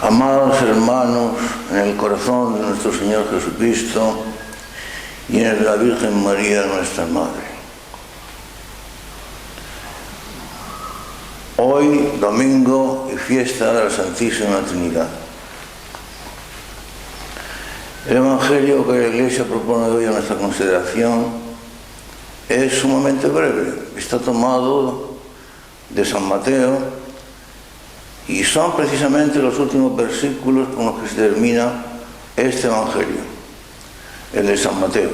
Amados hermanos, en el corazón de nuestro Señor Jesucristo y en el de la Virgen María, nuestra Madre. Hoy, domingo y fiesta de la Santísima Trinidad. El Evangelio que la Iglesia propone hoy a nuestra consideración es sumamente breve. Está tomado de San Mateo y son precisamente los últimos versículos con los que se termina este Evangelio, el de San Mateo.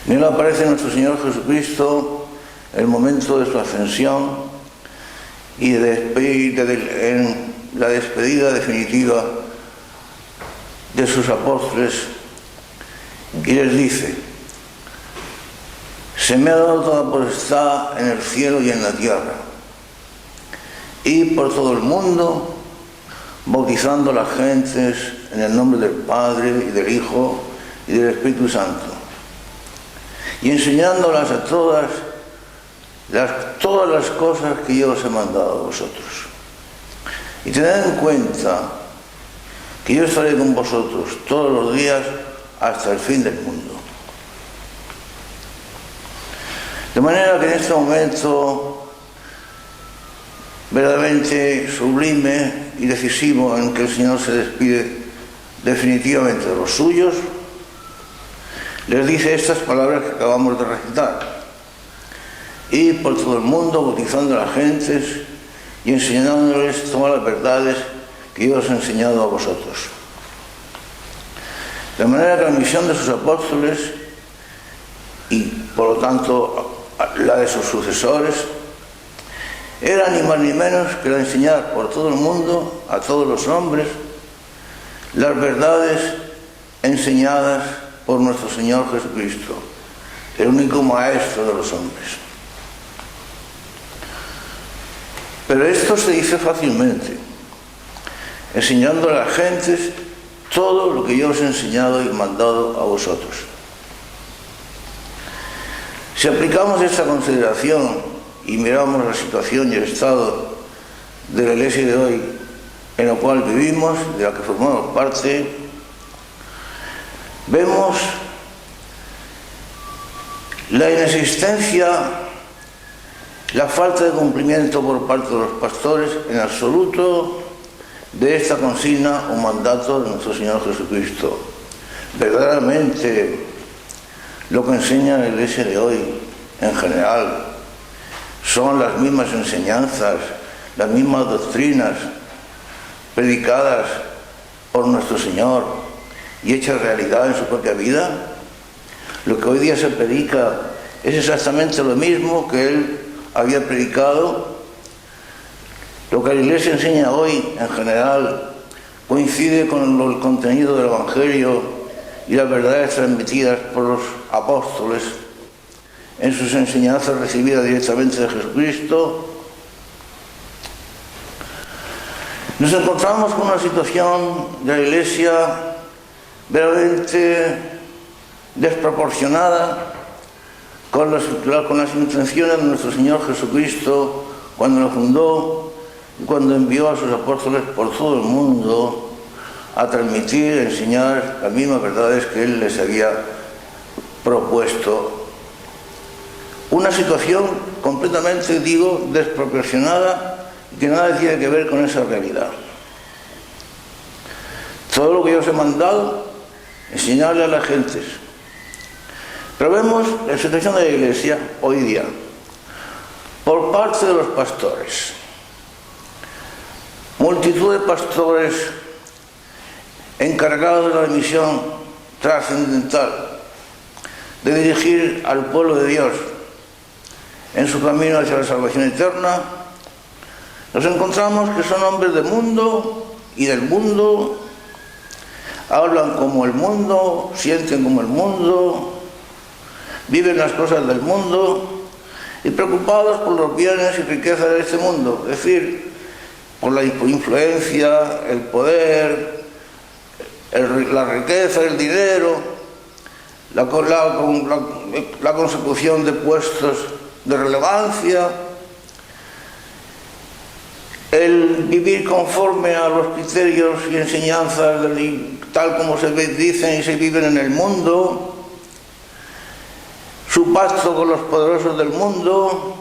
En él aparece nuestro Señor Jesucristo en el momento de su ascensión y en la despedida definitiva de sus apóstoles, y les dice: se me ha dado toda potestad en el cielo y en la tierra. Ir por todo el mundo, bautizando a las gentes en el nombre del Padre y del Hijo y del Espíritu Santo, y enseñándolas a todas las cosas que yo os he mandado a vosotros. Y tened en cuenta que yo estaré con vosotros todos los días hasta el fin del mundo. De manera que en este momento verdaderamente sublime y decisivo en que el Señor se despide definitivamente de los suyos, les dice estas palabras que acabamos de recitar: ir por todo el mundo bautizando a las gentes y enseñándoles todas las verdades que yo os he enseñado a vosotros. De manera que la misión de sus apóstoles, y por lo tanto la de sus sucesores, era ni más ni menos que la de enseñar por todo el mundo a todos los hombres las verdades enseñadas por nuestro Señor Jesucristo, el único maestro de los hombres. Pero esto se dice fácilmente, enseñando a las gentes todo lo que yo os he enseñado y mandado a vosotros. Si aplicamos esta consideración y miramos la situación y el estado de la Iglesia de hoy, en la cual vivimos, de la que formamos parte, vemos la inexistencia, la falta de cumplimiento por parte de los pastores en absoluto de esta consigna o mandato de nuestro Señor Jesucristo. Verdaderamente, lo que enseña la Iglesia de hoy, en general, son las mismas enseñanzas, las mismas doctrinas predicadas por nuestro Señor y hechas realidad en su propia vida. Lo que hoy día se predica es exactamente lo mismo que Él había predicado. Lo que la Iglesia enseña hoy, en general, coincide con el contenido del Evangelio y las verdades transmitidas por los apóstoles en sus enseñanzas recibidas directamente de Jesucristo. Nos encontramos con una situación de la Iglesia verdaderamente desproporcionada con las intenciones de nuestro Señor Jesucristo cuando lo fundó y cuando envió a sus apóstoles por todo el mundo a transmitir, a enseñar las mismas verdades que Él les había propuesto. Una situación completamente, desproporcionada y que nada tiene que ver con esa realidad. Todo lo que yo os he mandado, enseñarle a las gentes. Pero vemos la situación de la Iglesia hoy día, por parte de los pastores. Multitud de pastores encargados de la misión trascendental de dirigir al pueblo de Dios en su camino hacia la salvación eterna. Nos encontramos que son hombres del mundo y del mundo, hablan como el mundo, sienten como el mundo, viven las cosas del mundo y preocupados por los bienes y riquezas de este mundo, es decir, por la influencia, el poder, la riqueza, el dinero, la consecución de puestos de relevancia, el vivir conforme a los criterios y enseñanzas tal como se dicen y se viven en el mundo, su pacto con los poderosos del mundo,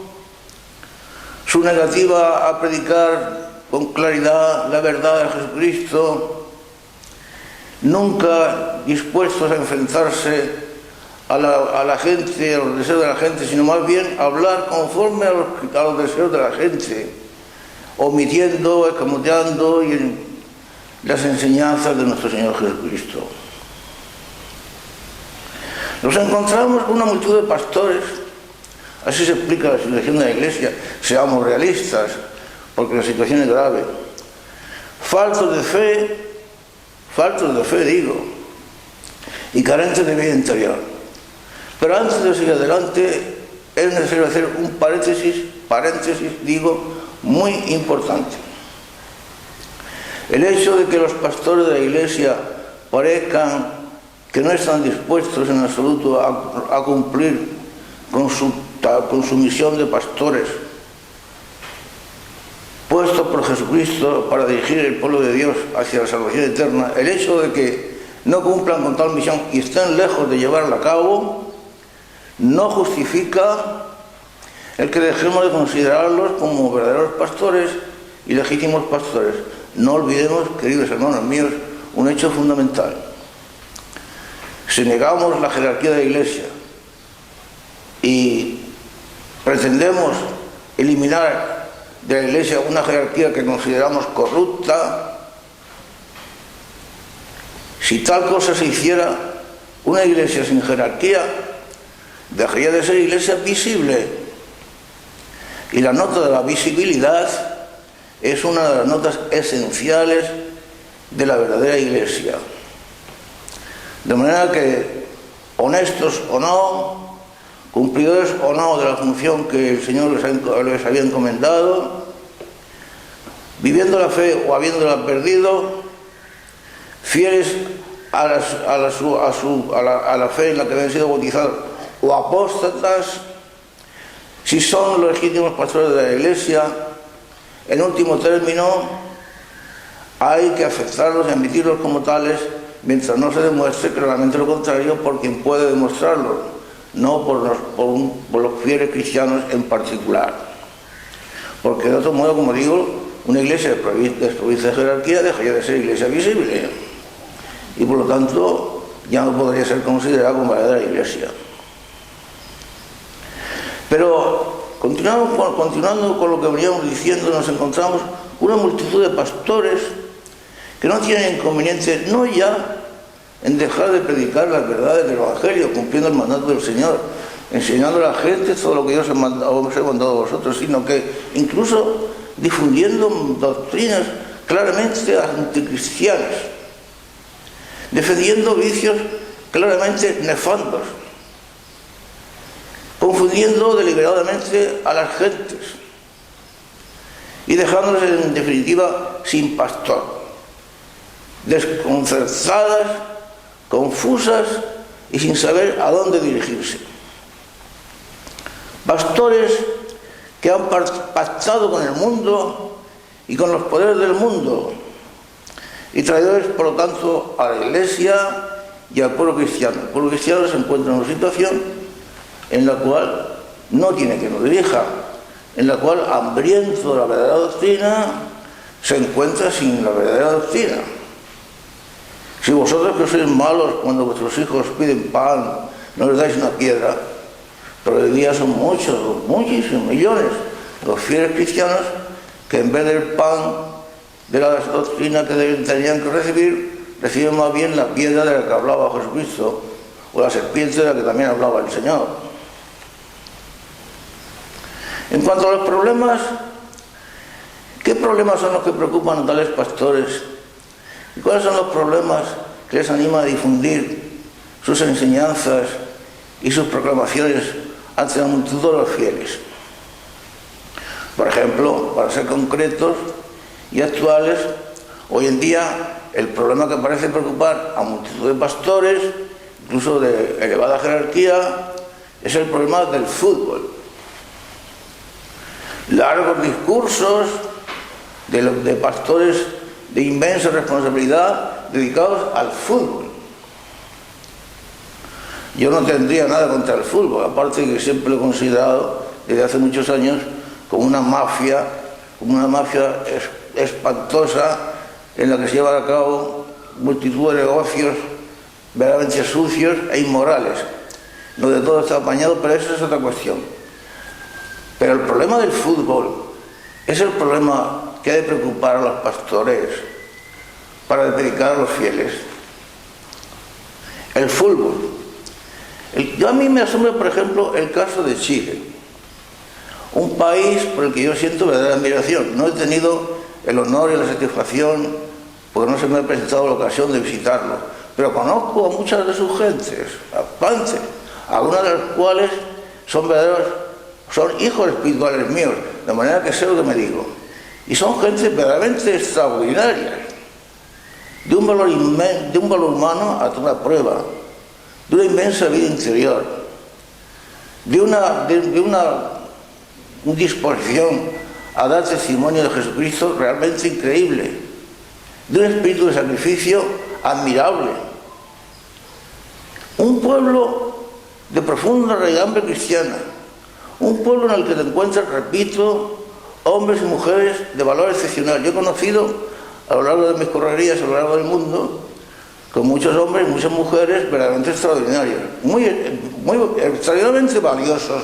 su negativa a predicar con claridad la verdad de Jesucristo, nunca dispuestos a enfrentarse a la gente, a los deseos de la gente, sino más bien hablar conforme a los deseos de la gente, omitiendo, escamoteando las enseñanzas de nuestro Señor Jesucristo. Nos encontramos con una multitud de pastores, así se explica la situación de la Iglesia, seamos realistas, porque la situación es grave, faltos de fe digo, y carentes de vida interior. Pero antes de seguir adelante, es necesario hacer un paréntesis digo, muy importante. El hecho de que los pastores de la Iglesia parezcan que no están dispuestos en absoluto a cumplir con su misión de pastores, puestos por Jesucristo para dirigir el pueblo de Dios hacia la salvación eterna, el hecho de que no cumplan con tal misión y estén lejos de llevarla a cabo, no justifica el que dejemos de considerarlos como verdaderos pastores y legítimos pastores. No olvidemos, queridos hermanos míos, un hecho fundamental. Si negamos la jerarquía de la Iglesia y pretendemos eliminar de la Iglesia una jerarquía que consideramos corrupta, si tal cosa se hiciera, una Iglesia sin jerarquía dejaría de ser Iglesia visible. Y la nota de la visibilidad es una de las notas esenciales de la verdadera Iglesia. De manera que, honestos o no, cumplidores o no de la función que el Señor les había encomendado, viviendo la fe o habiéndola perdido, fieles a la fe en la que habían sido bautizados o apóstatas, si son los legítimos pastores de la Iglesia, en último término, hay que aceptarlos y admitirlos como tales mientras no se demuestre claramente lo contrario por quien puede demostrarlo, no por los fieles cristianos en particular. Porque de otro modo, como digo, una iglesia desprovista de jerarquía dejaría de ser iglesia visible y por lo tanto ya no podría ser considerada como verdadera iglesia. Pero continuando con lo que veníamos diciendo, nos encontramos una multitud de pastores que no tienen inconveniente no ya en dejar de predicar las verdades del Evangelio, cumpliendo el mandato del Señor, enseñando a la gente todo lo que Dios os ha mandado a vosotros, sino que incluso difundiendo doctrinas claramente anticristianas, defendiendo vicios claramente nefandos, confundiendo deliberadamente a las gentes y dejándoles en definitiva sin pastor, desconcertadas, confusas y sin saber a dónde dirigirse. Pastores que han pactado con el mundo y con los poderes del mundo y traidores por lo tanto a la Iglesia y al pueblo cristiano. El pueblo cristiano se encuentra en una situación en la cual no tiene que nos dirija, en la cual, hambriento de la verdadera doctrina, se encuentra sin la verdadera doctrina. Si vosotros que sois malos cuando vuestros hijos piden pan, no les dais una piedra, pero hoy día son muchísimos millones los fieles cristianos que en vez del pan de la doctrina que tenían que recibir, reciben más bien la piedra de la que hablaba Jesucristo o la serpiente de la que también hablaba el Señor. En cuanto a los problemas, ¿qué problemas son los que preocupan a tales pastores? ¿Y cuáles son los problemas que les anima a difundir sus enseñanzas y sus proclamaciones ante la multitud de los fieles? Por ejemplo, para ser concretos y actuales, hoy en día el problema que parece preocupar a multitud de pastores, incluso de elevada jerarquía, es el problema del fútbol. Largos discursos de pastores de inmensa responsabilidad dedicados al fútbol. Yo no tendría nada contra el fútbol, aparte de que siempre lo he considerado desde hace muchos años como una mafia espantosa en la que se llevan a cabo multitud de negocios verdaderamente sucios e inmorales. No de todo está apañado, pero esa es otra cuestión. Pero el problema del fútbol es el problema que ha de preocupar a los pastores para predicar a los fieles. El fútbol. A mí me asombra, por ejemplo, el caso de Chile, un país por el que yo siento verdadera admiración. No he tenido el honor y la satisfacción, porque no se me ha presentado la ocasión de visitarlo, pero conozco a muchas de sus gentes, algunas de las cuales son hijos espirituales míos, de manera que sé lo que me digo. Y son gentes verdaderamente extraordinarias, de un valor humano a toda prueba, de una inmensa vida interior, de una disposición a dar testimonio de Jesucristo realmente increíble, de un espíritu de sacrificio admirable. Un pueblo de profunda raigambre cristiana, un pueblo en el que te encuentras, repito, hombres y mujeres de valor excepcional. Yo he conocido a lo largo de mis correrías a lo largo del mundo con muchos hombres y muchas mujeres verdaderamente extraordinarios, muy extraordinariamente valiosos,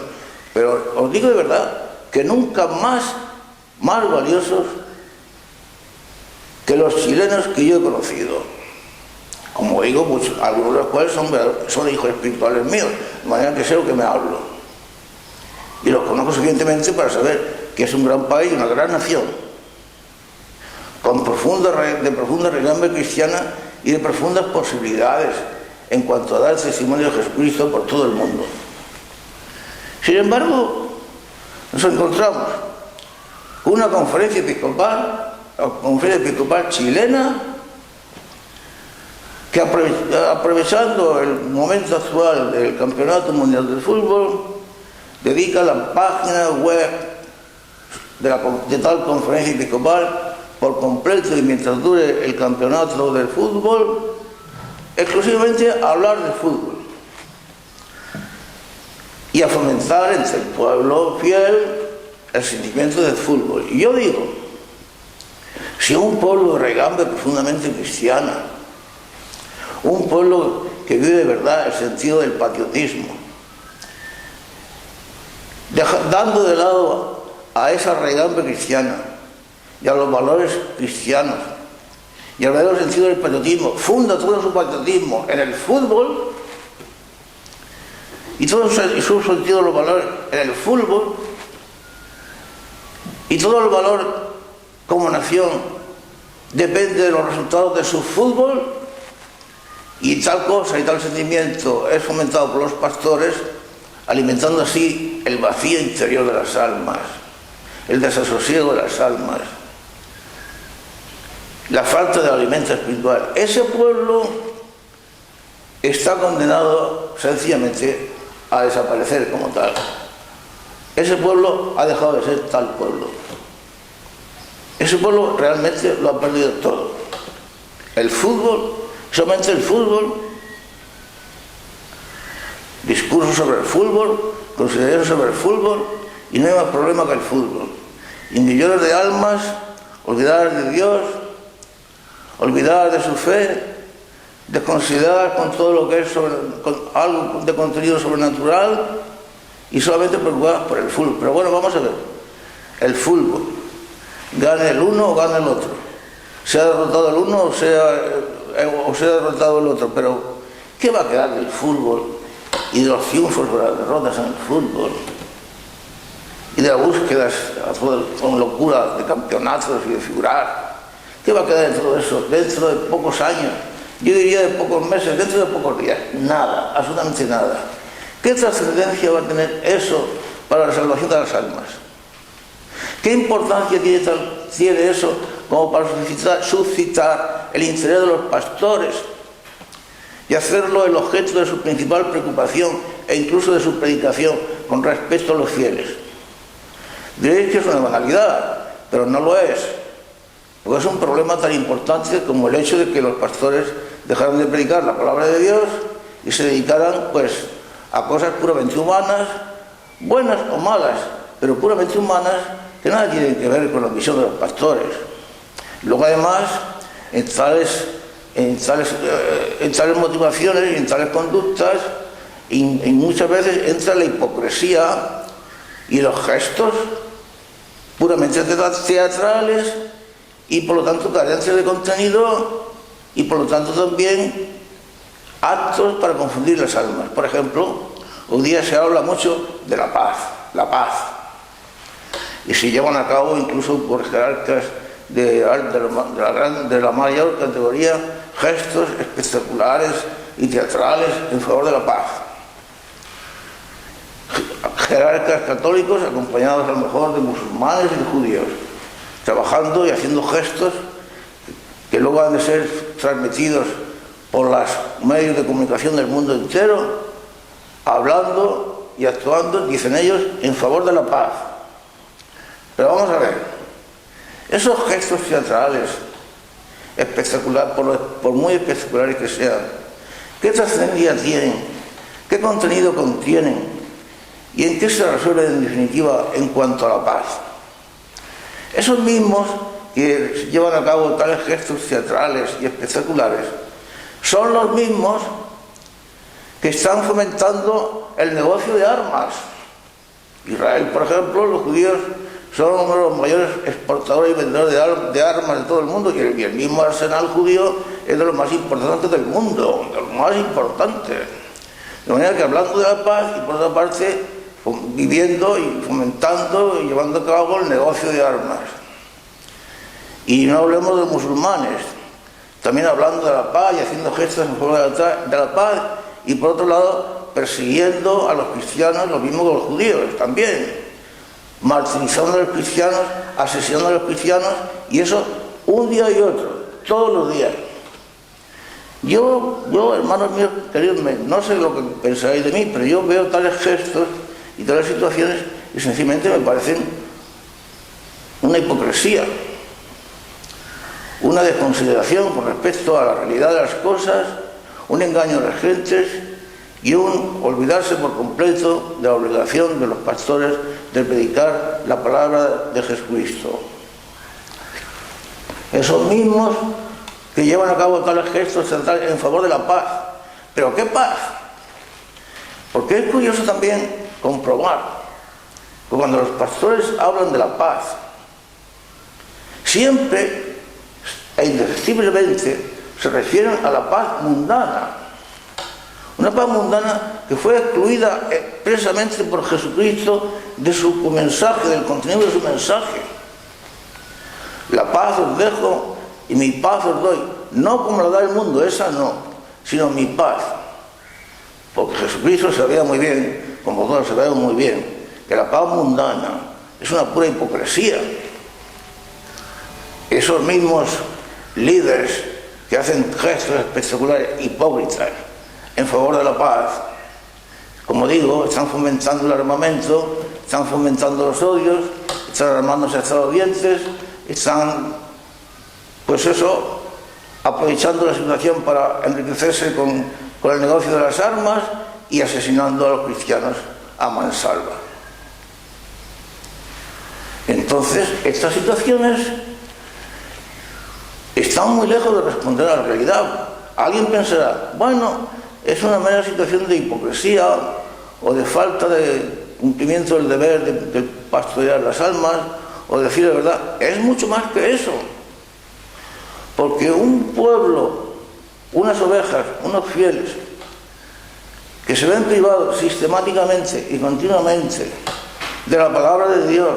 pero os digo de verdad que nunca más valiosos que los chilenos que yo he conocido. Como digo, algunos de los cuales son hijos espirituales míos, de manera que sé lo que me hablo. Y los conozco suficientemente para saber que es un gran país, una gran nación, con profunda raigambre cristiana y de profundas posibilidades en cuanto a dar testimonio de Jesucristo por todo el mundo. Sin embargo, nos encontramos con una conferencia episcopal chilena, que aprovechando el momento actual del Campeonato Mundial del Fútbol, dedica la página web de tal conferencia episcopal por completo, y mientras dure el campeonato del fútbol, exclusivamente a hablar de fútbol y a fomentar entre el pueblo fiel el sentimiento del fútbol. Y yo digo, si un pueblo de raigambre profundamente cristiana, un pueblo que vive de verdad el sentido del patriotismo, dando de lado a esa raigambre cristiana y a los valores cristianos y al verdadero sentido del patriotismo, funda todo su patriotismo en el fútbol y todo su sentido de los valores en el fútbol, y todo el valor como nación depende de los resultados de su fútbol, y tal cosa y tal sentimiento es fomentado por los pastores, alimentando así el vacío interior de las almas, el desasosiego de las almas, la falta de alimento espiritual. Ese pueblo está condenado sencillamente a desaparecer como tal. Ese pueblo ha dejado de ser tal pueblo. Ese pueblo realmente lo ha perdido todo. El fútbol, solamente el fútbol, discursos sobre el fútbol, consideraciones sobre el fútbol, y no hay más problema que el fútbol. Y millones de almas olvidadas de Dios, olvidadas de su fe, desconsideradas con todo lo que es con algo de contenido sobrenatural, y solamente preocupadas por el fútbol. Pero bueno, vamos a ver, el fútbol, gane el uno o gane el otro, sea derrotado el uno o sea derrotado el otro, pero ¿qué va a quedar del fútbol y de los triunfos o las derrotas en el fútbol y de las búsquedas con locura de campeonatos y de figurar? ¿Qué va a quedar de todo eso dentro de pocos años? Yo diría de pocos meses, dentro de pocos días. Nada, absolutamente nada. ¿Qué trascendencia va a tener eso para la salvación de las almas? ¿Qué importancia tiene eso como para suscitar el interés de los pastores y hacerlo el objeto de su principal preocupación e incluso de su predicación con respecto a los fieles? Diréis que es una banalidad, pero no lo es. porque es un problema tan importante como el hecho de que los pastores dejaran de predicar la palabra de Dios y se dedicaran pues a cosas puramente humanas, buenas o malas, pero puramente humanas, que nada tienen que ver con la misión de los pastores. Luego además, en tales motivaciones y en tales conductas, y muchas veces entra la hipocresía y los gestos puramente teatrales y por lo tanto carencia de contenido y por lo tanto también actos para confundir las almas. Por ejemplo, hoy día se habla mucho de la paz, y se llevan a cabo incluso por jerarcas de la mayor categoría gestos espectaculares y teatrales en favor de la paz. Jerarcas católicos acompañados a lo mejor de musulmanes y de judíos, trabajando y haciendo gestos que luego han de ser transmitidos por los medios de comunicación del mundo entero, hablando y actuando, dicen ellos, en favor de la paz. Pero vamos a ver, esos gestos teatrales espectaculares, por muy espectaculares que sean, ¿qué trascendencia tienen? ¿Qué contenido contienen? ¿Y en qué se resuelve en definitiva en cuanto a la paz? Esos mismos que llevan a cabo tales gestos teatrales y espectaculares son los mismos que están fomentando el negocio de armas. Israel, por ejemplo, los judíos son uno de los mayores exportadores y vendedores de armas de todo el mundo, y el mismo arsenal judío es de los más importantes del mundo, de los más importantes. De manera que hablando de la paz y por otra parte viviendo y fomentando y llevando a cabo el negocio de armas. Y no hablemos de musulmanes, también hablando de la paz y haciendo gestos en favor de la paz, y por otro lado persiguiendo a los cristianos, lo mismo que los judíos también, martirizando a los cristianos, asesinando a los cristianos, y eso un día y otro, todos los días. Yo, hermanos míos queridos, no sé lo que pensáis de mí, pero yo veo tales gestos y tales situaciones y sencillamente me parecen una hipocresía, una desconsideración con respecto a la realidad de las cosas, un engaño a las gentes y un olvidarse por completo de la obligación de los pastores de predicar la palabra de Jesucristo. Esos mismos que llevan a cabo tales gestos en favor de la paz. ¿Pero qué paz? Porque es curioso también comprobar que cuando los pastores hablan de la paz, siempre e indefectiblemente se refieren a la paz mundana. Una paz mundana que fue excluida expresamente por Jesucristo de su mensaje, del contenido de su mensaje. La paz os dejo y mi paz os doy, no como la da el mundo, esa no, sino mi paz. Porque Jesucristo sabía muy bien, como todos sabemos muy bien, que la paz mundana es una pura hipocresía. Esos mismos líderes que hacen gestos espectaculares, hipócritas, en favor de la paz, como digo, están fomentando el armamento, están fomentando los odios, están armándose hasta los dientes, están, pues eso, aprovechando la situación para enriquecerse con el negocio de las armas y asesinando a los cristianos a mansalva. Entonces, estas situaciones están muy lejos de responder a la realidad. Alguien pensará, bueno, es una mera situación de hipocresía o de falta de cumplimiento del deber de pastorear las almas o de decir la verdad. Es mucho más que eso. Porque un pueblo, unas ovejas, unos fieles, que se ven privados sistemáticamente y continuamente de la palabra de Dios,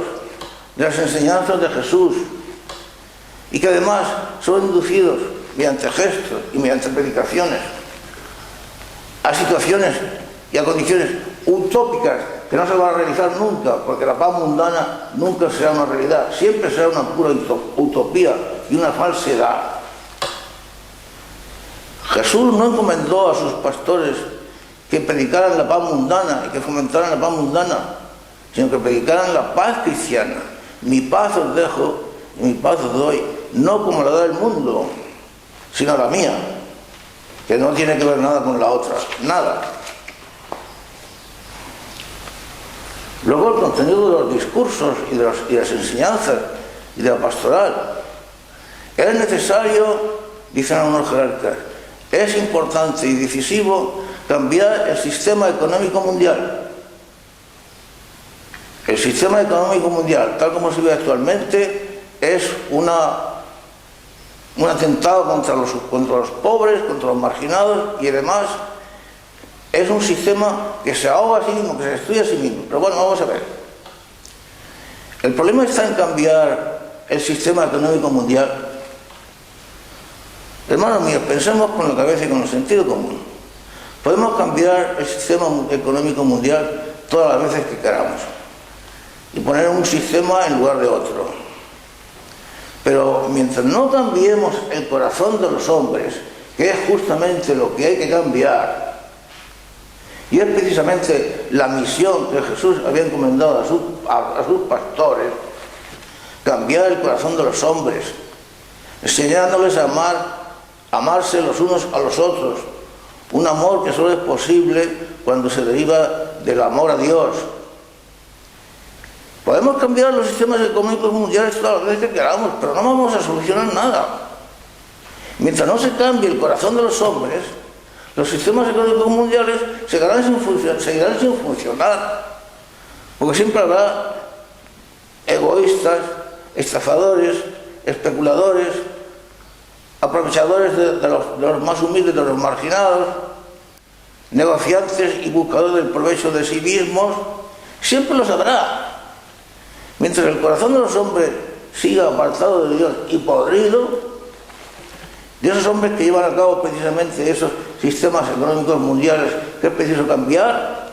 de las enseñanzas de Jesús, y que además son inducidos mediante gestos y mediante predicaciones a situaciones y a condiciones utópicas que no se van a realizar nunca, porque la paz mundana nunca será una realidad, siempre será una pura utopía y una falsedad. Jesús no encomendó a sus pastores que predicaran la paz mundana y que fomentaran la paz mundana, sino que predicaran la paz cristiana. Mi paz os dejo y mi paz os doy. no como la da el mundo, sino la mía, que no tiene que ver nada con la otra, nada. Luego el contenido de los discursos y de las enseñanzas y de la pastoral. Es necesario, dicen algunos jerarcas, es importante y decisivo cambiar el sistema económico mundial. El sistema económico mundial, tal como se ve actualmente, es un atentado contra los pobres, contra los marginados y además es un sistema que se ahoga a sí mismo, que se destruye a sí mismo. Pero bueno, vamos a ver. El problema está en cambiar el sistema económico mundial. Hermanos míos, pensemos con la cabeza y con el sentido común. Podemos cambiar el sistema económico mundial todas las veces que queramos y poner un sistema en lugar de otro. Pero mientras no cambiemos el corazón de los hombres, que es justamente lo que hay que cambiar, y es precisamente la misión que Jesús había encomendado a sus pastores, cambiar el corazón de los hombres, enseñándoles a amarse los unos a los otros, un amor que solo es posible cuando se deriva del amor a Dios. Podemos cambiar los sistemas económicos mundiales todas las veces que queramos, pero no vamos a solucionar nada. Mientras no se cambie el corazón de los hombres, los sistemas económicos mundiales seguirán sin funcionar, porque siempre habrá egoístas, estafadores, especuladores, aprovechadores de los más humildes, de los marginados, negociantes y buscadores del provecho de sí mismos. Siempre los habrá. Mientras el corazón de los hombres siga apartado de Dios y podrido, de esos hombres que llevan a cabo precisamente esos sistemas económicos mundiales que es preciso cambiar,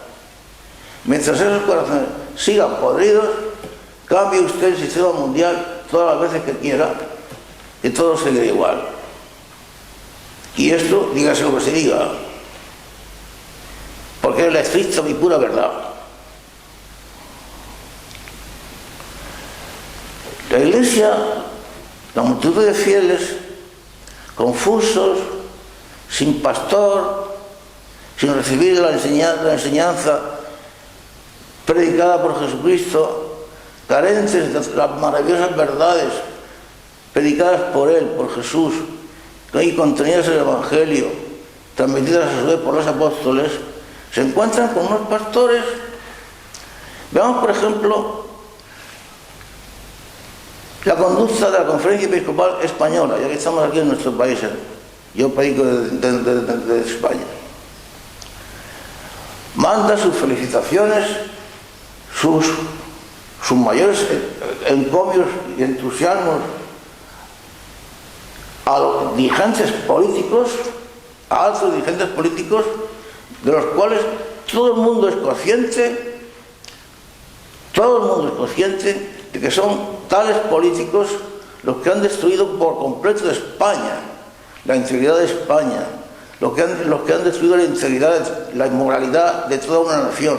mientras esos corazones sigan podridos, cambie usted el sistema mundial todas las veces que quiera y todo seguirá igual. Y esto, dígase lo que se diga, porque es la estricta y pura verdad. La Iglesia, la multitud de fieles, confusos, sin pastor, sin recibir la enseñanza predicada por Jesucristo, carentes de las maravillosas verdades predicadas por Él, por Jesús, y contenidas en el Evangelio, transmitidas a su vez por los apóstoles, se encuentran con unos pastores. Veamos, por ejemplo, la conducta de la Conferencia Episcopal Española, ya que estamos aquí en nuestro país. Yo predico de España. Manda sus felicitaciones, sus mayores encomios y entusiasmos a los dirigentes políticos, a altos dirigentes políticos, de los cuales todo el mundo es consciente de que son tales políticos los que han destruido por completo España, la integridad de España, los que han destruido la integridad, la inmoralidad de toda una nación,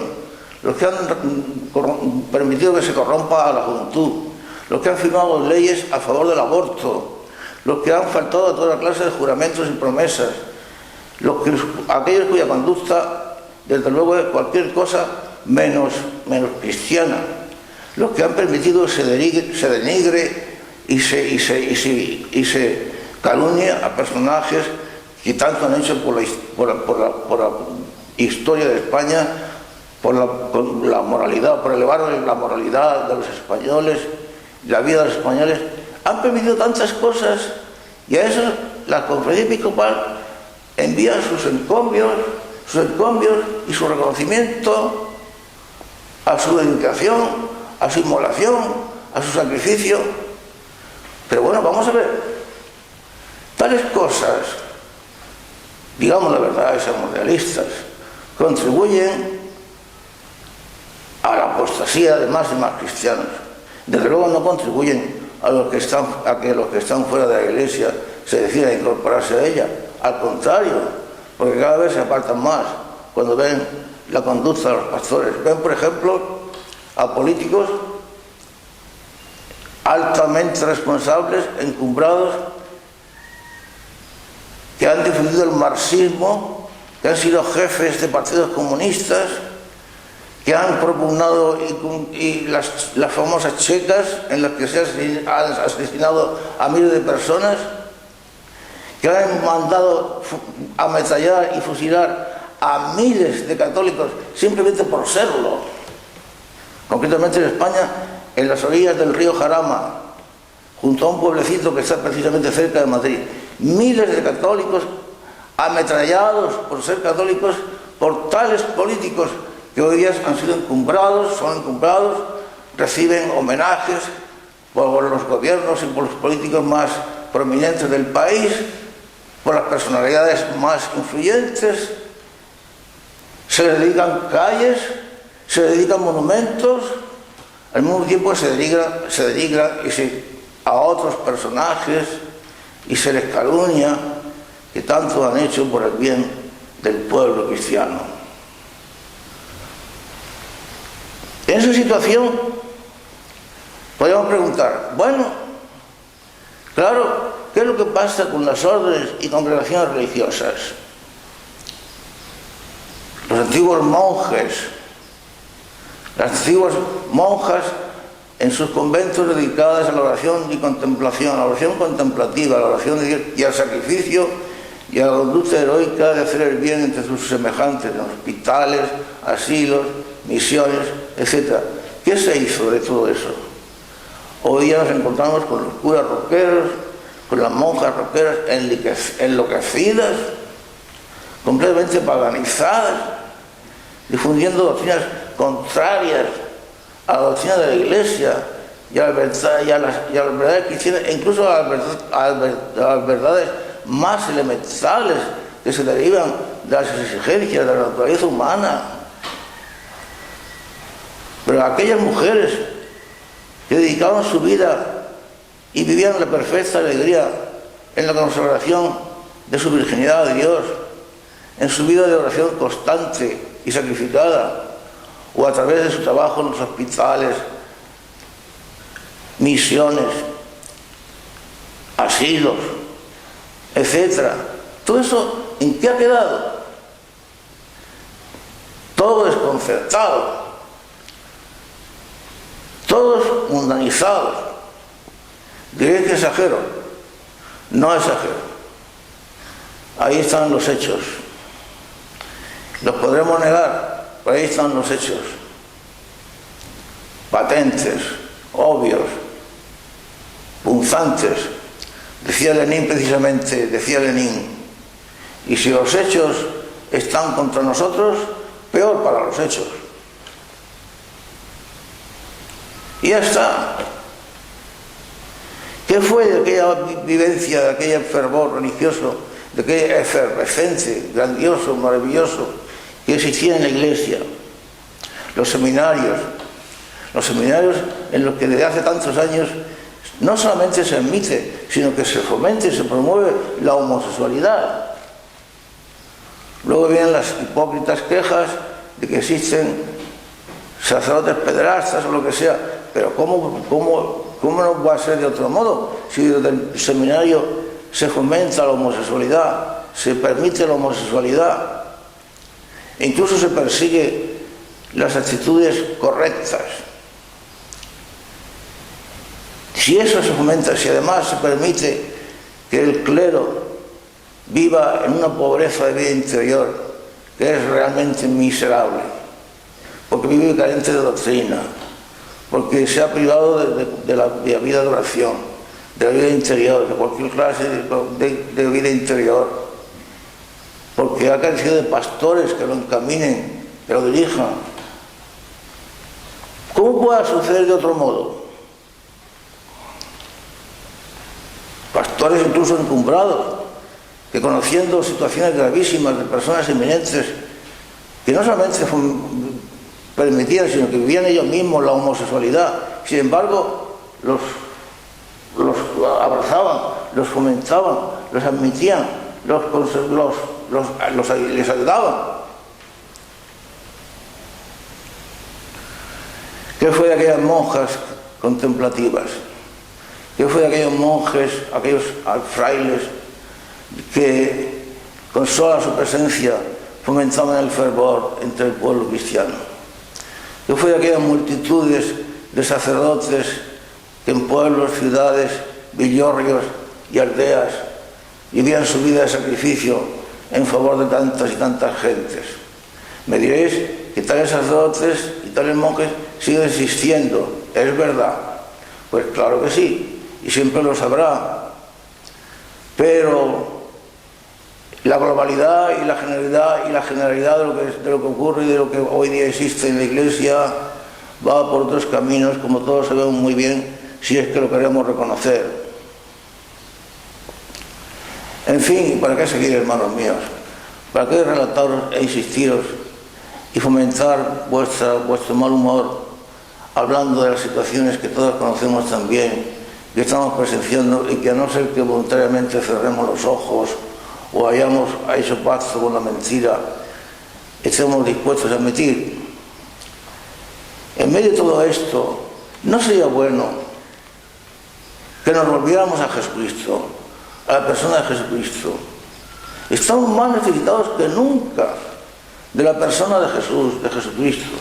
los que han permitido que se corrompa a la juventud, los que han firmado leyes a favor del aborto, los que han faltado a toda clase de juramentos y promesas, aquellos cuya conducta, desde luego, es cualquier cosa menos cristiana, los que han permitido que se denigre y se calunie a personajes que tanto han hecho por la historia de España, por la moralidad, por elevar la moralidad de los españoles, la vida de los españoles. Han permitido tantas cosas y a eso la Conferencia Episcopal envía sus encomios y su reconocimiento a su dedicación, a su inmolación, a su sacrificio. Pero bueno, vamos a ver, tales cosas, digamos la verdad, seamos realistas, contribuyen a la apostasía de más y más cristianos. Desde luego no contribuyen a que los que están fuera de la Iglesia se decidan incorporarse a ella. Al contrario, porque cada vez se apartan más cuando ven la conducta de los pastores. Ven, por ejemplo, a políticos altamente responsables, encumbrados, que han difundido el marxismo, que han sido jefes de partidos comunistas, que han propugnado las famosas checas en las que se han asesinado a miles de personas, que han mandado ametrallar y fusilar a miles de católicos simplemente por serlo. Concretamente en España, en las orillas del río Jarama, junto a un pueblecito que está precisamente cerca de Madrid, miles de católicos ametrallados por ser católicos por tales políticos que hoy día han sido encumbrados, son encumbrados, reciben homenajes por los gobiernos y por los políticos más prominentes del país, por las personalidades más influyentes. Se les dedican calles, se les dedican monumentos, al mismo tiempo se denigra a otros personajes y se les calumnia que tanto han hecho por el bien del pueblo cristiano. En esa situación podríamos preguntar, bueno, claro, ¿qué es lo que pasa con las órdenes y congregaciones religiosas? Los antiguos monjes, las antiguas monjas en sus conventos dedicadas a la oración y contemplación, a la oración contemplativa, a la oración de Dios y al sacrificio y a la conducta heroica de hacer el bien entre sus semejantes en hospitales, asilos, misiones, etc. ¿Qué se hizo de todo eso? Hoy día nos encontramos con los curas roqueros, con las monjas roqueras enloquecidas, completamente paganizadas, difundiendo doctrinas contrarias a la doctrina de la Iglesia y a las verdades cristianas, e incluso a las verdades más elementales que se derivan de las exigencias de la naturaleza humana. Pero aquellas mujeres que dedicaban su vida y vivían la perfecta alegría en la consagración de su virginidad a Dios, en su vida de oración constante y sacrificada, o a través de su trabajo en los hospitales, misiones, asilos, etc. Todo eso, ¿en qué ha quedado? Todo desconcertado, todos mundanizados. Diré que exagero, no exagero. Ahí están los hechos. Los podremos negar, pero ahí están los hechos. Patentes, obvios, punzantes. Decía Lenin precisamente, y si los hechos están contra nosotros, peor para los hechos. Y ya está. ¿Qué fue de aquella vivencia, de aquel fervor religioso, de aquel efervescente, grandioso, maravilloso que existía en la Iglesia? Los seminarios en los que desde hace tantos años no solamente se admite, sino que se fomenta y se promueve la homosexualidad. Luego vienen las hipócritas quejas de que existen sacerdotes pederastas o lo que sea, pero ¿cómo no va a ser de otro modo? Si desde el seminario se fomenta la homosexualidad, se permite la homosexualidad, e incluso se persigue las actitudes correctas. Si eso se fomenta, si además se permite que el clero viva en una pobreza de vida interior que es realmente miserable, porque vive carente de doctrina, porque se ha privado de la vida de oración, de la vida interior, de cualquier clase de vida interior, porque ha carecido de pastores que lo encaminen, que lo dirijan. ¿Cómo puede suceder de otro modo? Pastores incluso encumbrados, que conociendo situaciones gravísimas de personas eminentes, que no solamente permitían, sino que vivían ellos mismos la homosexualidad, sin embargo los abrazaban, los fomentaban, los admitían, les ayudaban. ¿Qué fue de aquellas monjas contemplativas? ¿Qué fue de aquellos monjes, aquellos frailes que con sola su presencia fomentaban el fervor entre el pueblo cristiano? ¿Qué fue de aquellas multitudes de sacerdotes que en pueblos, ciudades, villorrios y aldeas vivían su vida de sacrificio en favor de tantas y tantas gentes? Me diréis que tales sacerdotes y tales monjes siguen existiendo, ¿es verdad? Pues claro que sí, y siempre lo sabrá, pero la globalidad y la generalidad de lo que ocurre y de lo que hoy día existe en la Iglesia va por otros caminos, como todos sabemos muy bien, si es que lo queremos reconocer. En fin, ¿para qué seguir, hermanos míos? ¿Para qué relataros e insistiros y fomentar vuestro mal humor hablando de las situaciones que todos conocemos tan bien, que estamos presenciando y que a no ser que voluntariamente cerremos los ojos o hayamos hecho pacto con la mentira, estemos dispuestos a admitir? En medio de todo esto, ¿no sería bueno que nos volviéramos a Jesucristo, a la persona de Jesucristo? Estamos más necesitados que nunca de la persona de Jesús, de Jesucristo.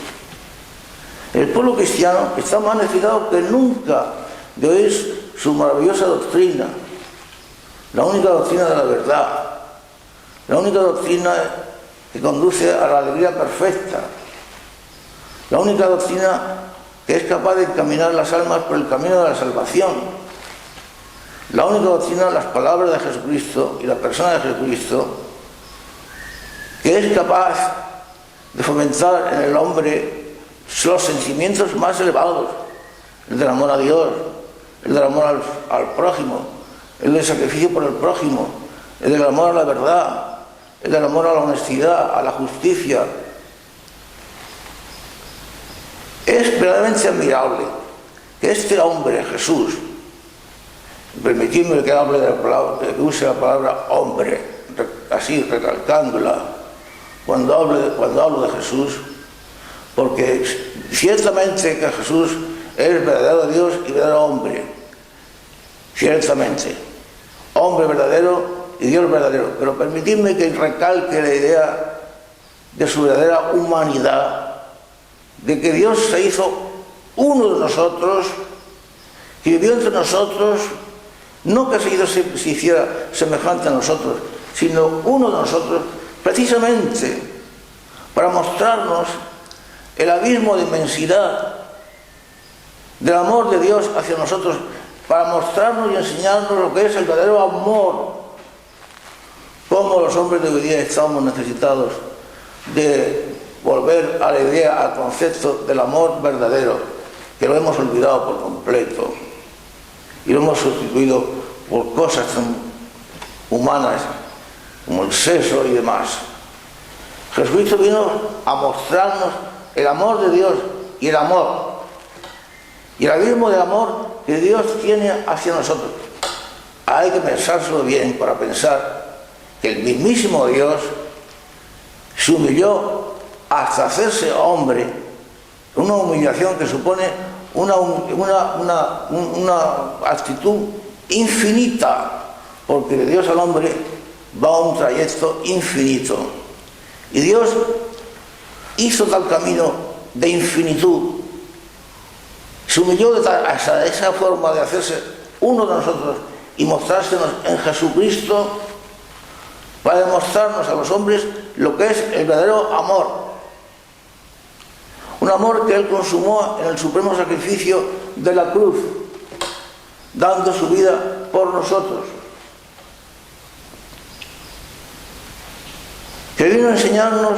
El pueblo cristiano está más necesitado que nunca de oír su maravillosa doctrina, la única doctrina de la verdad, la única doctrina que conduce a la alegría perfecta, la única doctrina que es capaz de encaminar las almas por el camino de la salvación, la única doctrina, las palabras de Jesucristo y la persona de Jesucristo, que es capaz de fomentar en el hombre los sentimientos más elevados, el del amor a Dios, el del amor al prójimo, el del sacrificio por el prójimo, el del amor a la verdad, el del amor a la honestidad, a la justicia. Es verdaderamente admirable que este hombre, Jesús, permitidme que hable de la palabra, que use la palabra hombre, así recalcándola, cuando hablo de Jesús, porque ciertamente que Jesús es verdadero Dios y verdadero hombre, ciertamente, hombre verdadero y Dios verdadero, pero permitidme que recalque la idea de su verdadera humanidad, de que Dios se hizo uno de nosotros, que vivió entre nosotros, no que se hiciera semejante a nosotros, sino uno de nosotros, precisamente para mostrarnos el abismo de inmensidad del amor de Dios hacia nosotros, para mostrarnos y enseñarnos lo que es el verdadero amor, cómo los hombres de hoy día estamos necesitados de volver a la idea, al concepto del amor verdadero, que lo hemos olvidado por completo y lo hemos sustituido por cosas tan humanas como el sexo y demás. Jesucristo vino a mostrarnos el amor de Dios y el amor y el abismo del amor que Dios tiene hacia nosotros. Hay que pensárselo bien para pensar que el mismísimo Dios se humilló hasta hacerse hombre, una humillación que supone una actitud infinita, porque de Dios al hombre va un trayecto infinito. Y Dios hizo tal camino de infinitud, se humilló hasta esa forma de hacerse uno de nosotros y mostrársenos en Jesucristo para demostrarnos a los hombres lo que es el verdadero amor. Un amor que Él consumó en el supremo sacrificio de la cruz, dando su vida por nosotros. Que vino a enseñarnos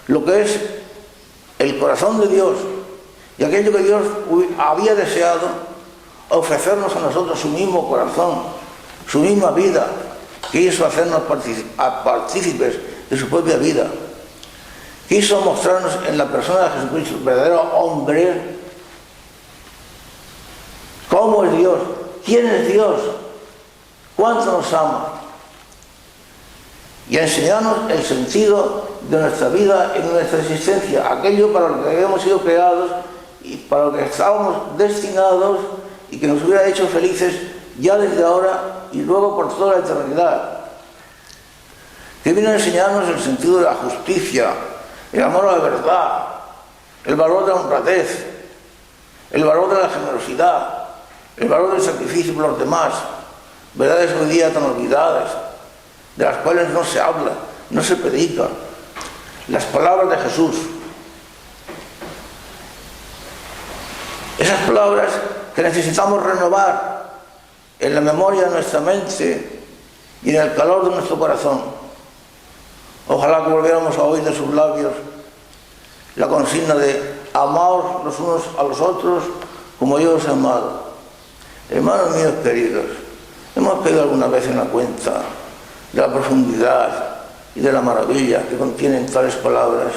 lo que es el corazón de Dios y aquello que Dios había deseado, ofrecernos a nosotros su mismo corazón, su misma vida, quiso hacernos partícipes de su propia vida, quiso mostrarnos en la persona de Jesucristo, verdadero hombre, cómo es Dios, quién es Dios, cuánto nos ama, y a enseñarnos el sentido de nuestra vida y de nuestra existencia, aquello para lo que habíamos sido creados y para lo que estábamos destinados y que nos hubiera hecho felices ya desde ahora y luego por toda la eternidad, que viene a enseñarnos el sentido de la justicia, el amor a la verdad, el valor de la honradez, el valor de la generosidad, el valor del sacrificio por los demás, verdades hoy día tan olvidadas, de las cuales no se habla, no se predica. Las palabras de Jesús, esas palabras que necesitamos renovar en la memoria de nuestra mente y en el calor de nuestro corazón. Ojalá que volviéramos a oír de sus labios la consigna de amaos los unos a los otros como yo os he amado. Hermanos míos queridos, hemos caído alguna vez en la cuenta de la profundidad y de la maravilla que contienen tales palabras.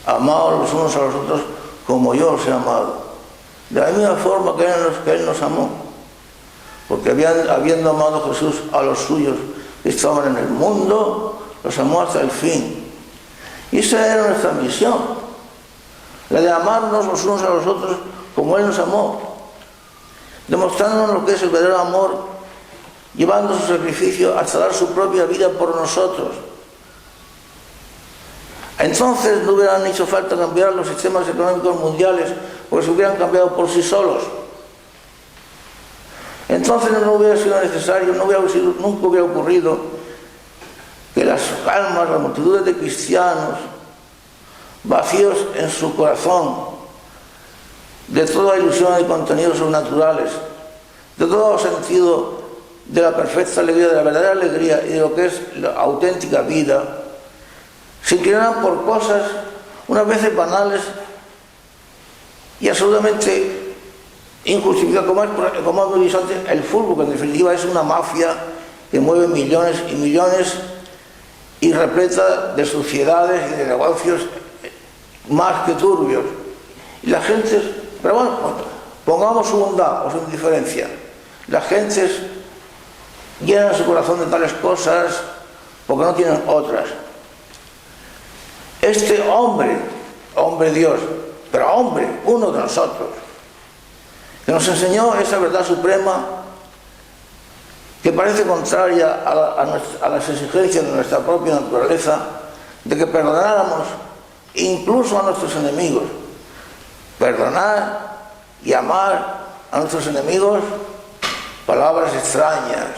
Amaos los unos a los otros como yo os he amado. De la misma forma que Él nos amó. Porque habiendo amado Jesús a los suyos que estaban en el mundo, los amó hasta el fin. Y esa era nuestra misión, la de amarnos los unos a los otros como Él nos amó, demostrándonos lo que es el verdadero amor, llevando su sacrificio hasta dar su propia vida por nosotros. Entonces no hubieran hecho falta cambiar los sistemas económicos mundiales, porque se hubieran cambiado por sí solos. Entonces no hubiera sido necesario, nunca hubiera ocurrido que las almas, las multitudes de cristianos, vacíos en su corazón de toda ilusión y contenidos sobrenaturales, de todo sentido de la perfecta alegría, de la verdadera alegría y de lo que es la auténtica vida, se inclinaran por cosas unas veces banales y absolutamente injustificadas, como hemos dicho antes, el fútbol, que en definitiva es una mafia que mueve millones y millones y repleta de suciedades y de negocios más que turbios. Y las gentes, pero bueno, pongamos su bondad o su indiferencia, las gentes llenan su corazón de tales cosas porque no tienen otras. Este hombre Dios, pero hombre, uno de nosotros, que nos enseñó esa verdad suprema que parece contraria a las exigencias de nuestra propia naturaleza, de que perdonáramos incluso a nuestros enemigos. Perdonar y amar a nuestros enemigos, palabras extrañas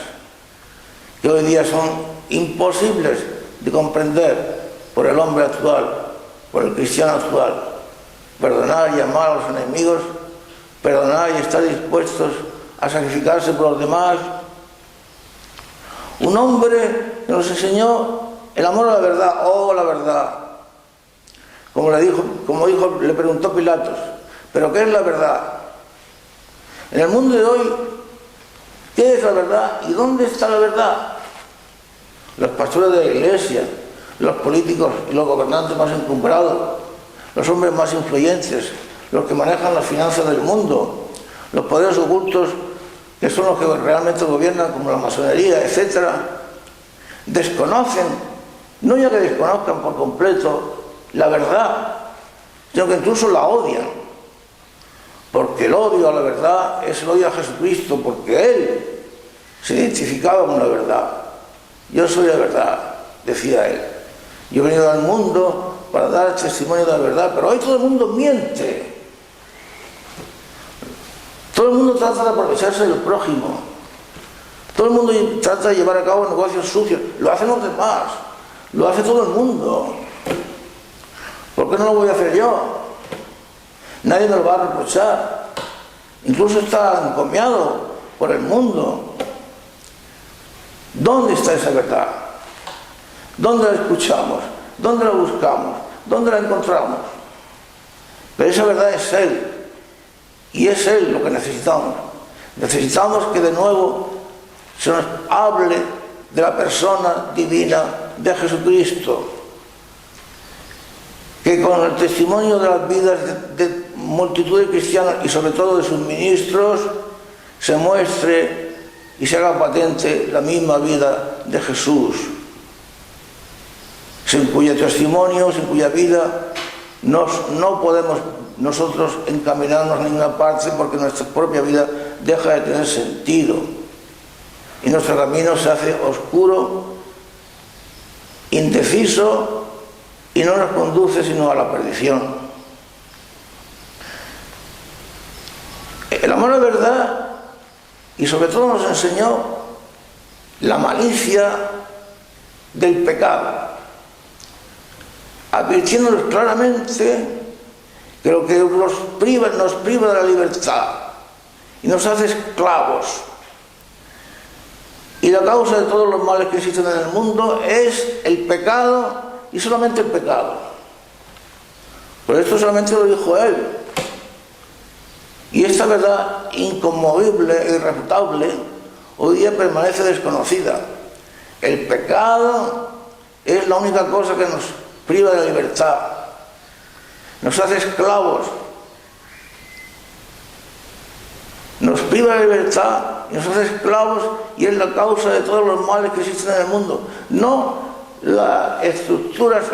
que hoy día son imposibles de comprender por el hombre actual, por el cristiano actual. Perdonar y amar a los enemigos, perdonar y estar dispuestos a sacrificarse por los demás. Un hombre que nos enseñó el amor a la verdad, la verdad. Como le preguntó Pilatos, ¿pero qué es la verdad? En el mundo de hoy, ¿qué es la verdad y dónde está la verdad? Los pastores de la iglesia, los políticos y los gobernantes más encumbrados, los hombres más influyentes, los que manejan las finanzas del mundo, los poderes ocultos que son los que realmente gobiernan, como la masonería, etc., desconocen, no ya que desconozcan por completo la verdad, sino que incluso la odian, porque el odio a la verdad es el odio a Jesucristo, porque Él se identificaba con la verdad. Yo soy la verdad, decía Él. Yo he venido al mundo para dar testimonio de la verdad, pero hoy todo el mundo miente. Todo el mundo trata de aprovecharse del prójimo. Todo el mundo trata de llevar a cabo negocios sucios. Lo hacen los demás. Lo hace todo el mundo. ¿Por qué no lo voy a hacer yo? Nadie me lo va a reprochar. Incluso está encomiado por el mundo. ¿Dónde está esa verdad? ¿Dónde la escuchamos? ¿Dónde la buscamos? ¿Dónde la encontramos? Pero esa verdad es Él. Y es Él lo que necesitamos. Necesitamos que de nuevo se nos hable de la persona divina de Jesucristo, que con el testimonio de las vidas de multitud de cristianos y sobre todo de sus ministros se muestre y se haga patente la misma vida de Jesús, sin cuyo testimonio, sin cuya vida no podemos nosotros encaminarnos a ninguna parte, porque nuestra propia vida deja de tener sentido. y nuestro camino se hace oscuro, indeciso y no nos conduce sino a la perdición. El amor a la verdad, y sobre todo nos enseñó la malicia del pecado, advirtiéndonos claramente que lo que nos priva de la libertad y nos hace esclavos. Y la causa de todos los males que existen en el mundo es el pecado y solamente el pecado. Por esto solamente lo dijo él. Y esta verdad inconmovible e irrefutable hoy día permanece desconocida. El pecado es la única cosa que nos priva de la libertad, nos hace esclavos, nos priva de la libertad y nos hace esclavos, y es la causa de todos los males que existen en el mundo. No las estructuras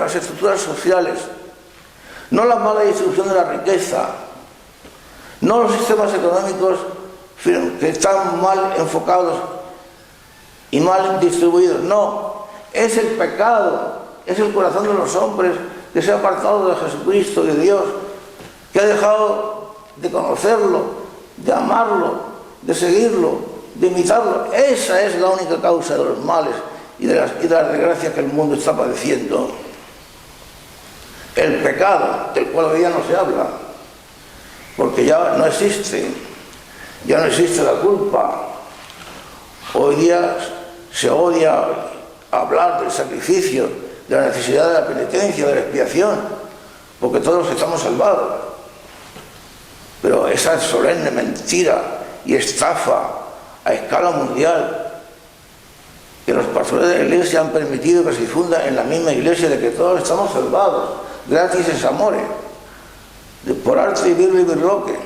sociales, no la mala distribución de la riqueza, no los sistemas económicos que están mal enfocados y mal distribuidos. No, es el pecado, es el corazón de los hombres que se ha apartado de Jesucristo y de Dios, que ha dejado de conocerlo, de amarlo, de seguirlo, de imitarlo. Esa es la única causa de los males y de las desgracias que el mundo está padeciendo. El pecado, del cual hoy día no se habla, porque ya no existe la culpa. Hoy día se odia hablar del sacrificio, de la necesidad de la penitencia, de la expiación, porque todos estamos salvados. Pero esa solemne mentira y estafa a escala mundial que los pastores de la Iglesia han permitido que se difunda en la misma Iglesia, de que todos estamos salvados, gratis es amore, por arte y virgo y birloque.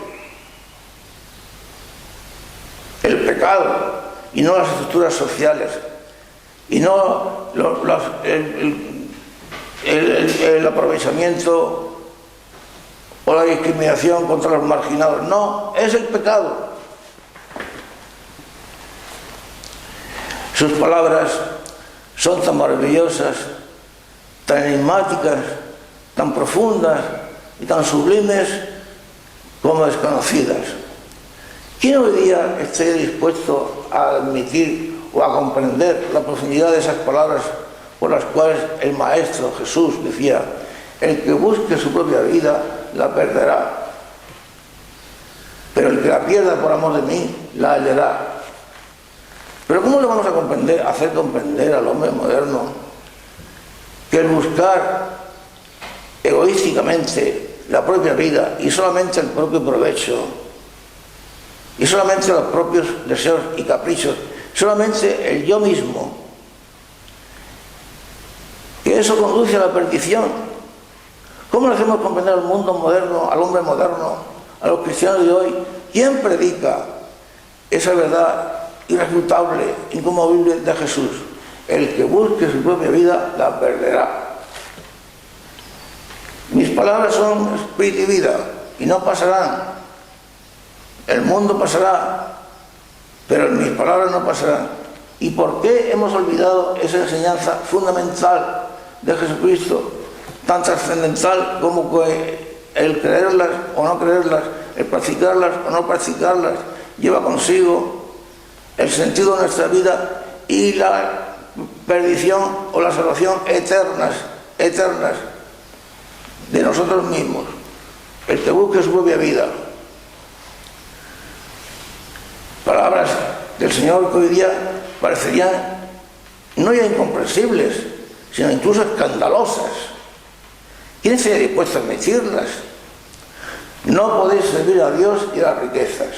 El pecado y no las estructuras sociales y no el aprovechamiento o la discriminación contra los marginados. No, es el pecado. Sus palabras son tan maravillosas, tan enigmáticas, tan profundas y tan sublimes como desconocidas. ¿Quién hoy día esté dispuesto a admitir o a comprender la profundidad de esas palabras por las cuales el Maestro Jesús decía: el que busque su propia vida la perderá, pero el que la pierda por amor de mí la hallará? Pero ¿cómo le vamos a hacer comprender al hombre moderno que el buscar egoísticamente la propia vida y solamente el propio provecho y solamente los propios deseos y caprichos, solamente el yo mismo, que eso conduce a la perdición? ¿Cómo le hacemos comprender al mundo moderno, al hombre moderno, a los cristianos de hoy? ¿Quién predica esa verdad irrefutable, inconmovible de Jesús? El que busque su propia vida la perderá. Mis palabras son espíritu y vida y no pasarán. El mundo pasará, pero mis palabras no pasarán. ¿Y por qué hemos olvidado esa enseñanza fundamental de Jesucristo, tan trascendental como que el creerlas o no creerlas, el practicarlas o no practicarlas, lleva consigo el sentido de nuestra vida y la perdición o la salvación eternas de nosotros mismos? El que busque su propia vida. Palabras del Señor que hoy día parecerían no ya incomprensibles, sino incluso escandalosas. ¿Quién estaría dispuesto a admitirlas? No podéis servir a Dios y a las riquezas.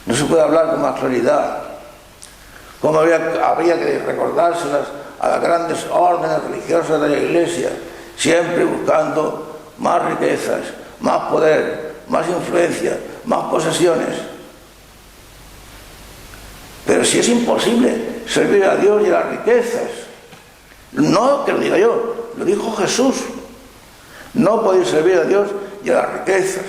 No se puede hablar con más claridad. Como habría que recordárselas a las grandes órdenes religiosas de la Iglesia, siempre buscando más riquezas, más poder, más influencia, más posesiones. Pero si es imposible servir a Dios y a las riquezas, no que lo diga yo, lo dijo Jesús: no podéis servir a Dios y a las riquezas.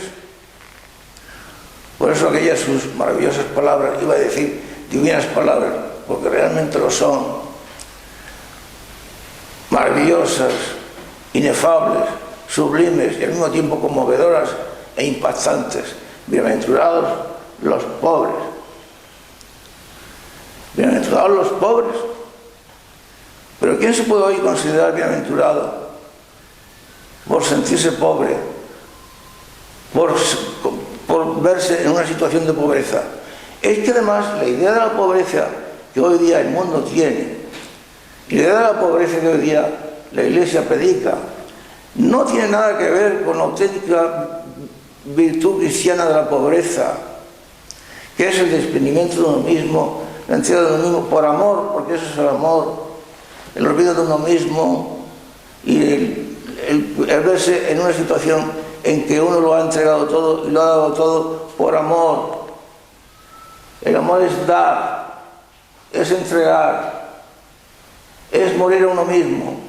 Por eso aquellas sus maravillosas palabras, iba a decir divinas palabras: porque realmente lo son, maravillosas, inefables, sublimes y al mismo tiempo conmovedoras e impactantes. Bienaventurados los pobres. Bienaventurados los pobres. Pero ¿quién se puede hoy considerar bienaventurado por sentirse pobre, por verse en una situación de pobreza? Es que además la idea de la pobreza que hoy día el mundo tiene, y la idea de la pobreza que hoy día la Iglesia predica, no tiene nada que ver con la auténtica virtud cristiana de la pobreza, que es el desprendimiento de uno mismo, la entrega de uno mismo por amor, porque eso es el amor, el olvido de uno mismo y el verse en una situación en que uno lo ha entregado todo y lo ha dado todo por amor. El amor es dar, es entregar, es morir a uno mismo.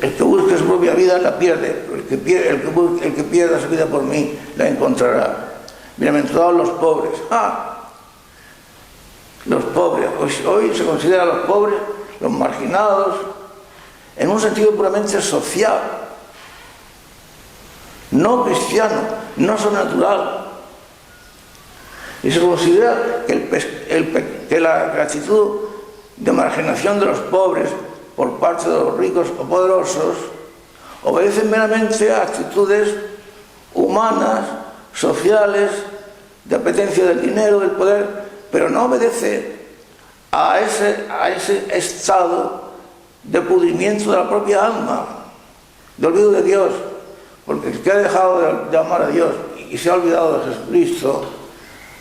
El que busque su propia vida la pierde, el que pierda su vida por mí la encontrará. Bienaventurados los pobres. Los pobres. Hoy se considera a los pobres, los marginados, en un sentido puramente social, no cristiano, no sobrenatural. Y se considera que la actitud de marginación de los pobres por parte de los ricos o poderosos obedecen meramente a actitudes humanas, sociales, de apetencia del dinero, del poder, pero no obedece a ese estado de pudrimiento de la propia alma, de olvido de Dios, porque el que ha dejado de amar a Dios y se ha olvidado de Jesucristo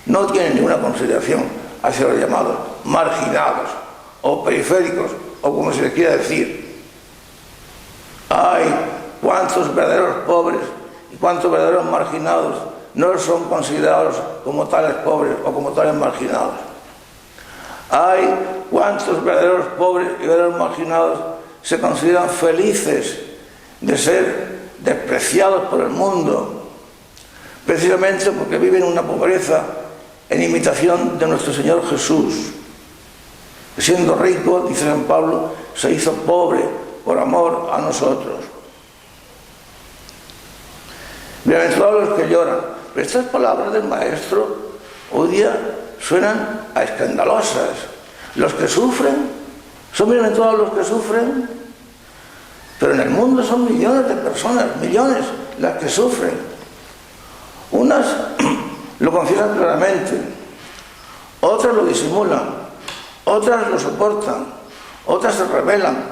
no tiene ninguna consideración hacia los llamados marginados o periféricos, o como se les quiera decir. ¡Ay! ¿Cuántos verdaderos pobres y cuántos verdaderos marginados no son considerados como tales pobres o como tales marginados? ¡Ay! ¿Cuántos verdaderos pobres y verdaderos marginados se consideran felices de ser despreciados por el mundo, precisamente porque viven una pobreza en imitación de nuestro Señor Jesús, que siendo rico, dice San Pablo, se hizo pobre por amor a nosotros. Bienaventurados los que lloran. Pero estas palabras del Maestro hoy día suenan a escandalosas. Los que sufren, son bienaventurados los que sufren, pero en el mundo son millones de personas, millones las que sufren. Unas lo confiesan claramente, otras lo disimulan, otras lo soportan, otras se rebelan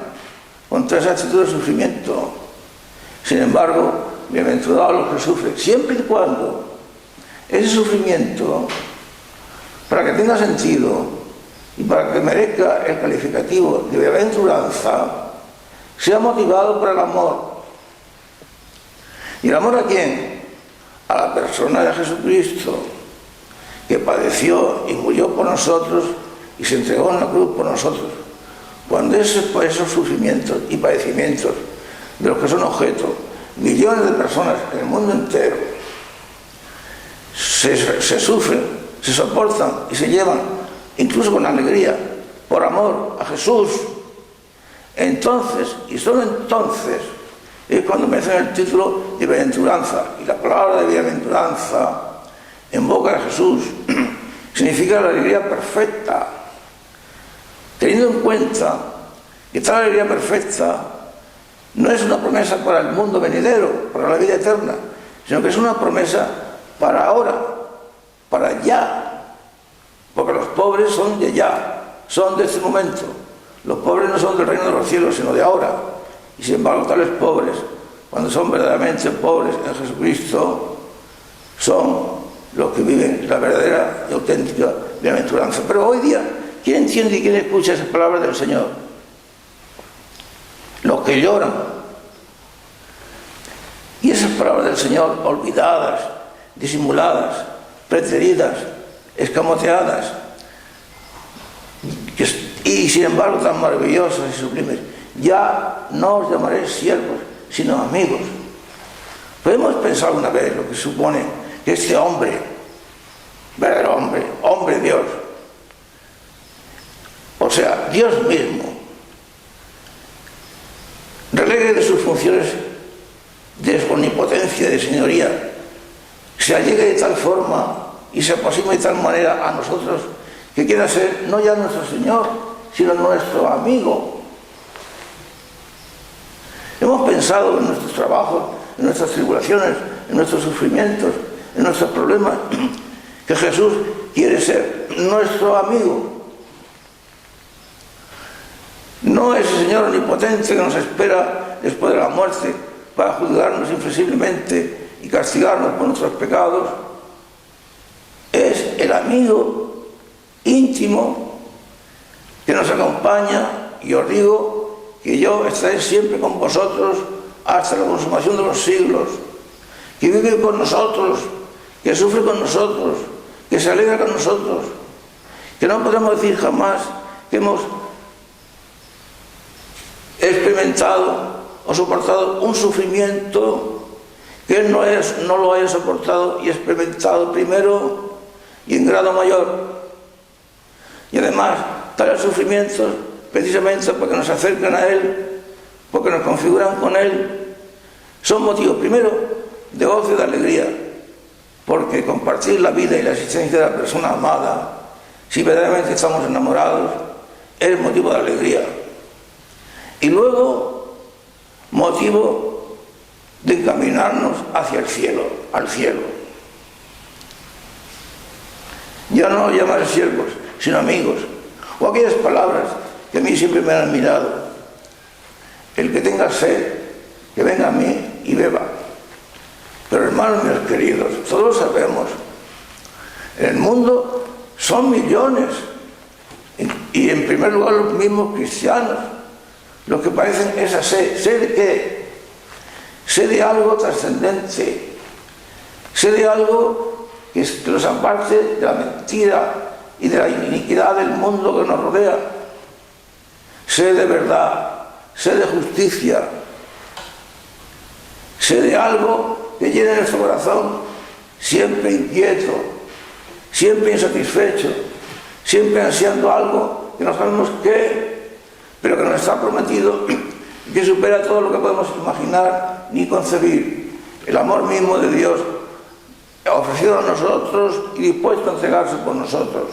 contra esa actitud de sufrimiento. Sin embargo, bienaventurados los que sufren, siempre y cuando ese sufrimiento, para que tenga sentido y para que merezca el calificativo de bienaventuranza, sea motivado por el amor. ¿Y el amor a quién? A la persona de Jesucristo, que padeció y murió por nosotros y se entregó en la cruz por nosotros. Cuando esos sufrimientos y padecimientos de los que son objeto millones de personas en el mundo entero se sufren, se soportan y se llevan, incluso con alegría, por amor a Jesús, entonces, y solo entonces, es cuando merecen el título de bienaventuranza. Y la palabra de bienaventuranza en boca de Jesús significa la alegría perfecta, teniendo en cuenta que tal alegría perfecta no es una promesa para el mundo venidero, para la vida eterna, sino que es una promesa para ahora, para ya, porque los pobres son de ya, son de este momento. Los pobres no son del reino de los cielos, sino de ahora. Y sin embargo, tales pobres, cuando son verdaderamente pobres en Jesucristo, son los que viven la verdadera y auténtica bienaventuranza. Pero hoy día, ¿quién entiende y quién escucha esas palabras del Señor? Los que lloran. Y esas palabras del Señor, olvidadas, disimuladas, preteridas, escamoteadas, y sin embargo tan maravillosas y sublimes: ya no os llamaré siervos, sino amigos. Podemos pensar una vez lo que supone que este hombre, verdadero hombre, hombre Dios, o sea, Dios mismo, relegue de sus funciones de omnipotencia, de señoría, se allegue de tal forma y se aproxime de tal manera a nosotros que quiera ser no ya nuestro Señor, sino nuestro amigo. Hemos pensado en nuestros trabajos, en nuestras tribulaciones, en nuestros sufrimientos, en nuestros problemas, que Jesús quiere ser nuestro amigo. No ese Señor omnipotente que nos espera después de la muerte para juzgarnos inflexiblemente y castigarnos por nuestros pecados. Es el amigo íntimo que nos acompaña, y os digo que yo estaré siempre con vosotros hasta la consumación de los siglos, que vive con nosotros, que sufre con nosotros, que se alegra con nosotros, que no podemos decir jamás que hemos experimentado o soportado un sufrimiento que Él no lo haya soportado y experimentado primero y en grado mayor. Y además, tales sufrimientos, precisamente porque nos acercan a Él, porque nos configuran con Él, son motivos primero de gozo y de alegría, porque compartir la vida y la existencia de la persona amada, si verdaderamente estamos enamorados, es motivo de alegría. Y luego, motivo de encaminarnos hacia el cielo, al cielo. Ya no llamar siervos, sino amigos, o aquellas palabras que a mí siempre me han admirado. El que tenga sed, que venga a mí y beba. Pero hermanos míos queridos, todos sabemos, en el mundo son millones, y en primer lugar los mismos cristianos, los que padecen esa sed. ¿Sed de qué? Sed de algo trascendente, sed de algo que los aparte de la mentira y de la iniquidad del mundo que nos rodea. Sed de verdad, sed de justicia, sed de algo que llene nuestro corazón, siempre inquieto, siempre insatisfecho, siempre ansiando algo que no sabemos qué, pero que nos está prometido, que supera todo lo que podemos imaginar ni concebir. El amor mismo de Dios ofrecido a nosotros y dispuesto a entregarse por nosotros.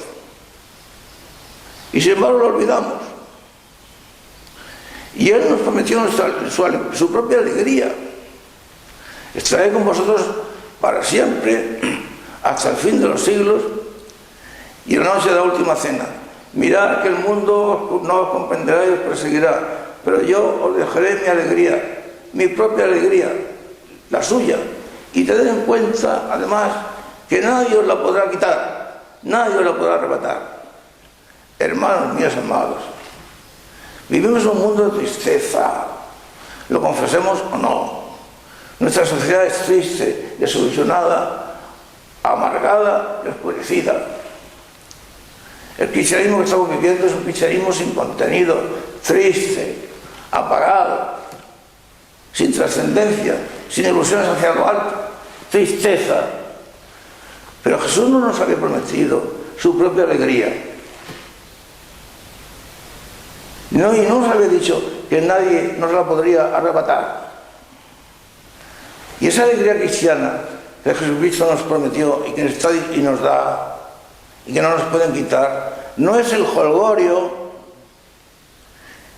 Y sin embargo lo olvidamos. Y Él nos prometió su propia alegría. Estaré con vosotros para siempre, hasta el fin de los siglos. Y en la noche de la última cena: mirad que el mundo no os comprenderá y os perseguirá, pero yo os dejaré mi alegría, mi propia alegría, la suya. Y tened en cuenta, además, que nadie os la podrá quitar, nadie os la podrá arrebatar. Hermanos míos amados, vivimos en un mundo de tristeza, lo confesemos o no. Nuestra sociedad es triste, desilusionada, amargada y oscurecida. El cristianismo que estamos viviendo es un cristianismo sin contenido, triste, apagado, sin trascendencia, sin ilusiones hacia lo alto, tristeza. Pero Jesús no nos había prometido su propia alegría. No, y no nos había dicho que nadie nos la podría arrebatar. Y esa alegría cristiana que Jesucristo nos prometió y que está y nos da, y que no nos pueden quitar, no es el jolgorio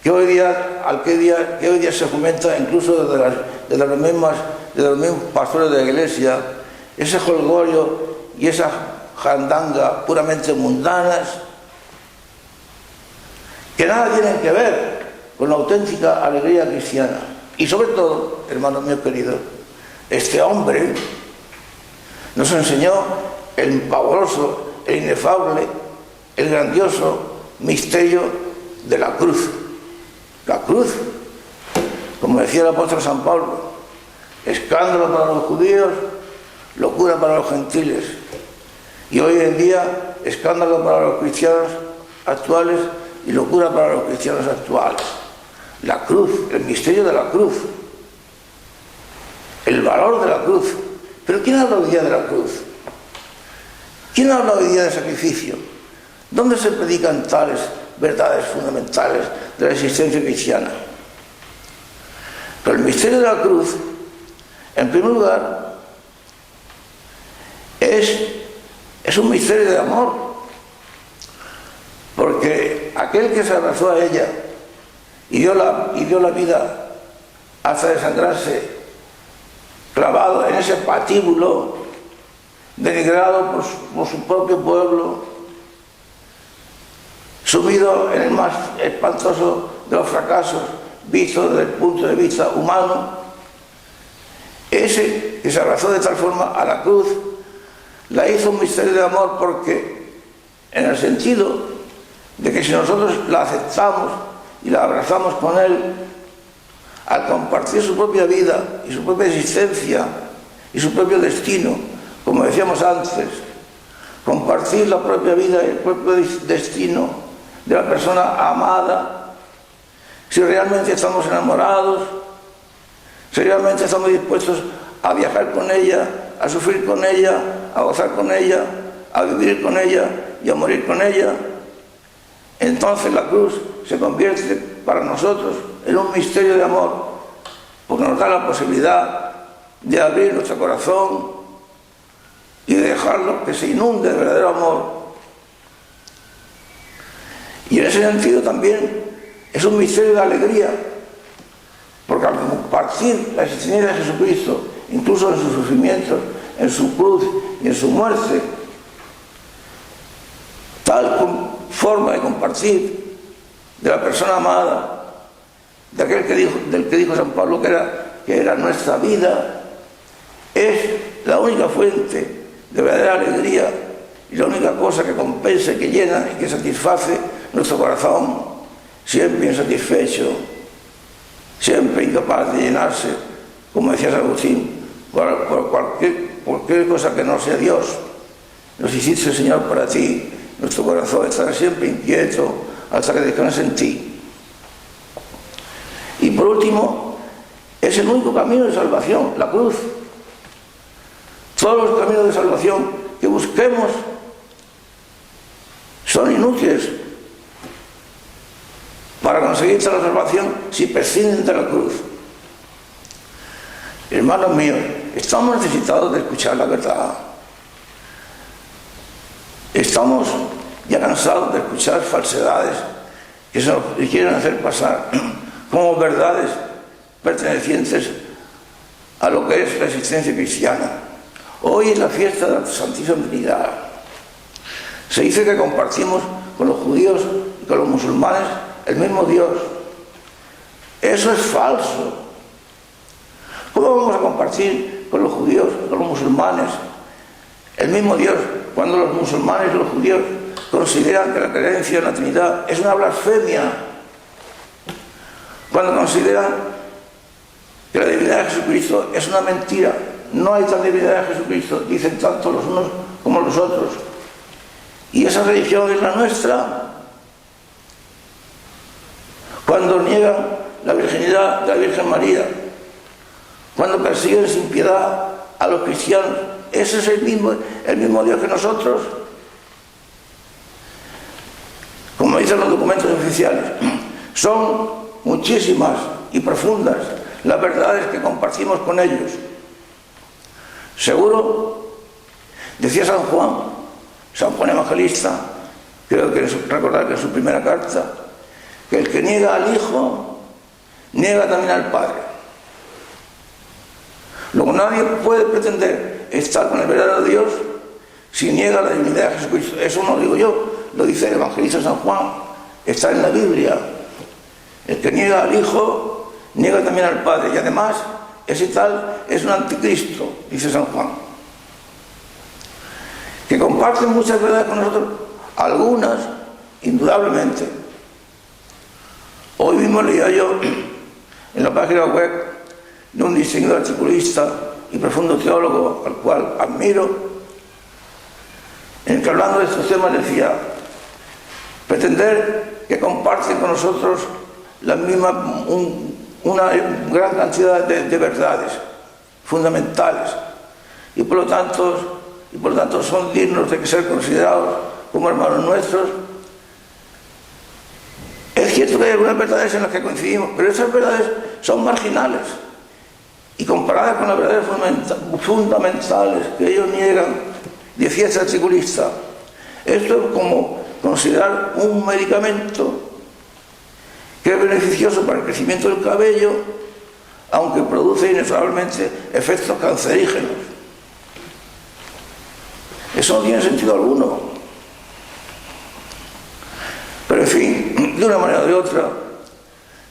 que hoy día se fomenta incluso desde los mismos pastores de la Iglesia, ese jolgorio y esa jandanga puramente mundanas, que nada tienen que ver con la auténtica alegría cristiana. Y sobre todo, hermanos míos queridos, este hombre nos enseñó el pavoroso, el inefable, el grandioso misterio de la cruz. La cruz, como decía el apóstol San Pablo, escándalo para los judíos, locura para los gentiles. Y hoy en día, escándalo para los cristianos actuales y locura para los cristianos actuales. La cruz, el misterio de la cruz, el valor de la cruz. Pero ¿quién habla hoy día de la cruz? ¿Quién habla hoy día de sacrificio? ¿Dónde se predican tales verdades fundamentales de la existencia cristiana. Pero el misterio de la cruz, en primer lugar, es un misterio de amor, porque aquel que se abrazó a ella y dio la vida hasta desangrarse, clavado en ese patíbulo, denigrado por su propio pueblo, sumido en el más espantoso de los fracasos, visto desde el punto de vista humano, ese que se abrazó de tal forma a la cruz, la hizo un misterio de amor, porque en el sentido de que si nosotros la aceptamos y la abrazamos con él, al compartir su propia vida y su propia existencia y su propio destino, como decíamos antes, compartir la propia vida y el propio destino de la persona amada, si realmente estamos enamorados, si realmente estamos dispuestos a viajar con ella, a sufrir con ella, a gozar con ella, a vivir con ella y a morir con ella, entonces la cruz se convierte para nosotros en un misterio de amor, porque nos da la posibilidad de abrir nuestro corazón y de dejarlo que se inunde de verdadero amor. Y en ese sentido también es un misterio de alegría, porque al compartir la existencia de Jesucristo, incluso en sus sufrimientos, en su cruz y en su muerte, tal forma de compartir de la persona amada, de del que dijo San Pablo que era nuestra vida, es la única fuente de verdadera alegría y la única cosa que compensa, que llena y que satisface nuestro corazón, siempre insatisfecho, siempre incapaz de llenarse, como decía San Agustín, por cualquier cosa que no sea Dios. Nos hiciste, Señor, para ti. Nuestro corazón estará siempre inquieto hasta que descanse en ti. Y por último, es el único camino de salvación, la cruz. Todos los caminos de salvación que busquemos son inútiles para conseguir la salvación si prescinden de la cruz. Hermanos míos, estamos necesitados de escuchar la verdad. Estamos ya cansados de escuchar falsedades que se nos quieren hacer pasar como verdades pertenecientes a lo que es la existencia cristiana. Hoy es la fiesta de la Santísima Trinidad. Se dice que compartimos con los judíos y con los musulmanes el mismo Dios. Eso es falso. ¿Cómo vamos a compartir con los judíos y con los musulmanes el mismo Dios cuando los musulmanes y los judíos consideran que la creencia en la Trinidad es una blasfemia? Cuando consideran que la divinidad de Jesucristo es una mentira. No hay tal divinidad de Jesucristo, dicen tanto los unos como los otros. Y esa religión es la nuestra. Cuando niegan la virginidad de la Virgen María, cuando persiguen sin piedad a los cristianos, ese es el mismo Dios que nosotros. Como dicen los documentos oficiales, son muchísimas y profundas las verdades que compartimos con ellos. Seguro, decía San Juan Evangelista, creo que recordar que en su primera carta, que el que niega al Hijo, niega también al Padre. Luego nadie puede pretender estar con el verdadero Dios si niega la divinidad de Jesucristo. Eso no lo digo yo, lo dice el evangelista San Juan, está en la Biblia. El que niega al Hijo, niega también al Padre. Y además, ese tal es un anticristo, dice San Juan. Que comparten muchas verdades con nosotros, algunas, indudablemente. Hoy mismo leía yo en la página web de un distinguido articulista y profundo teólogo al cual admiro, en el que hablando de estos temas decía: pretender que comparten con nosotros una gran cantidad de verdades fundamentales y por lo tanto son dignos de ser considerados como hermanos nuestros, cierto que hay algunas verdades en las que coincidimos, pero esas verdades son marginales y comparadas con las verdades fundamentales que ellos niegan, decía este articulista. Esto es como considerar un medicamento que es beneficioso para el crecimiento del cabello, aunque produce inexorablemente efectos cancerígenos. Eso no tiene sentido alguno. Pero en fin, de una manera o de otra,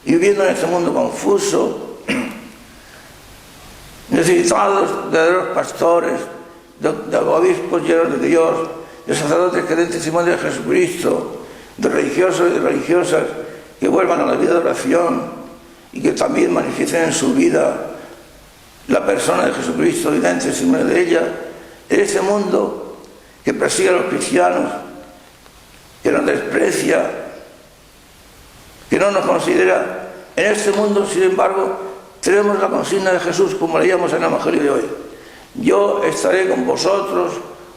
y viviendo en este mundo confuso, necesitados de los pastores, de obispos llenos de Dios, de sacerdotes que den testimonio de Jesucristo, de religiosos y de religiosas que vuelvan a la vida de oración y que también manifiesten en su vida la persona de Jesucristo y den testimonio de ella, en este mundo que persigue a los cristianos, que nos desprecia, que no nos considera. En este mundo, sin embargo, tenemos la consigna de Jesús, como leíamos en el Evangelio de hoy: yo estaré con vosotros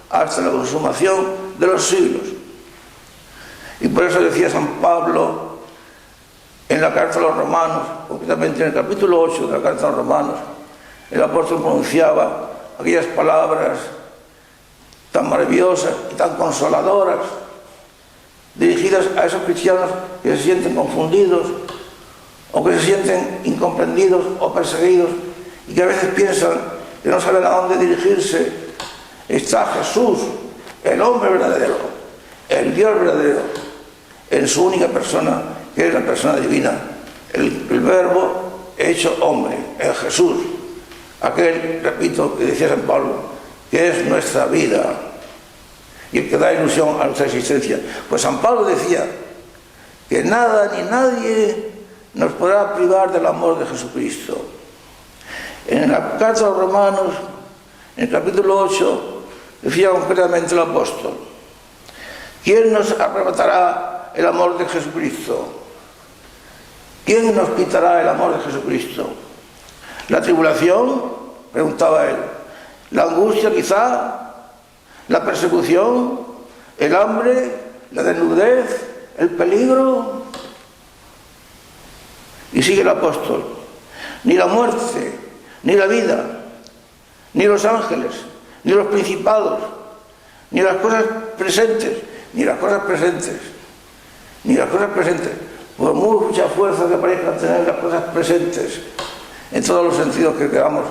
hasta la consumación de los siglos. Y por eso decía San Pablo en la carta a los romanos, concretamente en el capítulo 8 de la carta a los romanos, el apóstol pronunciaba aquellas palabras tan maravillosas y tan consoladoras dirigidas a esos cristianos que se sienten confundidos o que se sienten incomprendidos o perseguidos y que a veces piensan que no saben a dónde dirigirse. Está Jesús, el hombre verdadero, el Dios verdadero, en su única persona, que es la persona divina, el Verbo hecho hombre, en Jesús, aquel, repito, que decía San Pablo, que es nuestra vida y el que da ilusión a nuestra existencia. Pues San Pablo decía que nada ni nadie nos podrá privar del amor de Jesucristo. En la carta a los romanos, en el capítulo 8, decía concretamente el apóstol: ¿quién nos arrebatará el amor de Jesucristo? ¿Quién nos quitará el amor de Jesucristo? ¿La tribulación?, preguntaba él. ¿La angustia quizá? ¿La persecución? ¿El hambre? ¿La desnudez? ¿El peligro? Y sigue el apóstol: ni la muerte, ni la vida, ni los ángeles, ni los principados, ni las cosas presentes, por mucha fuerza que parezcan tener las cosas presentes, en todos los sentidos que queramos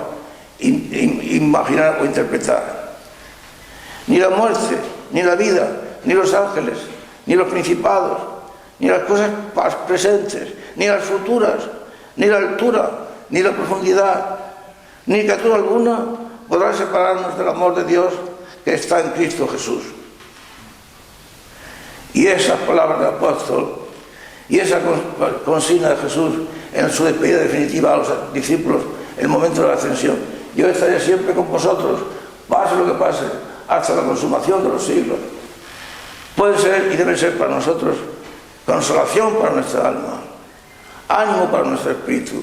imaginar o interpretar. Ni la muerte, ni la vida, ni los ángeles, ni los principados, ni las cosas presentes, ni las futuras, ni la altura, ni la profundidad, ni criatura alguna podrá separarnos del amor de Dios que está en Cristo Jesús. Y esas palabras del apóstol y esa consigna de Jesús en su despedida definitiva a los discípulos en el momento de la ascensión: yo estaré siempre con vosotros, pase lo que pase, hasta la consumación de los siglos, puede ser y debe ser para nosotros consolación para nuestra alma, ánimo para nuestro espíritu,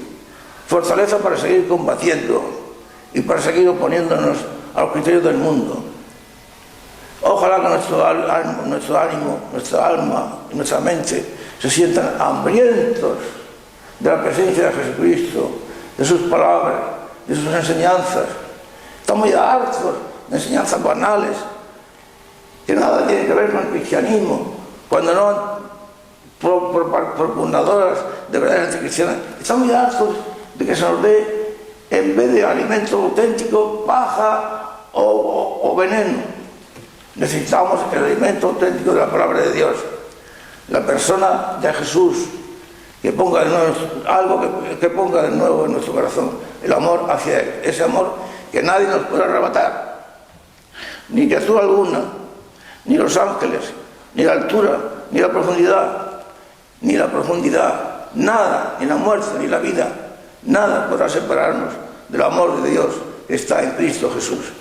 fortaleza para seguir combatiendo y para seguir oponiéndonos a los criterios del mundo. Ojalá que nuestro ánimo, nuestra alma y nuestra mente se sientan hambrientos de la presencia de Jesucristo, de sus palabras, de sus enseñanzas. Estamos ya hartos de enseñanzas banales que nada tienen que ver con el cristianismo, cuando no propugnadoras de verdades anticristianas. Estamos ya hartos de que se nos dé, en vez de alimento auténtico, paja o veneno. Necesitamos el alimento auténtico de la palabra de Dios, la persona de Jesús, que ponga de nuevo algo que ponga de nuevo en nuestro corazón el amor hacia Él, ese amor que nadie nos puede arrebatar, ni criatura alguna, ni los ángeles, ni la altura, ni la profundidad, nada, ni la muerte, ni la vida, nada podrá separarnos del amor de Dios que está en Cristo Jesús.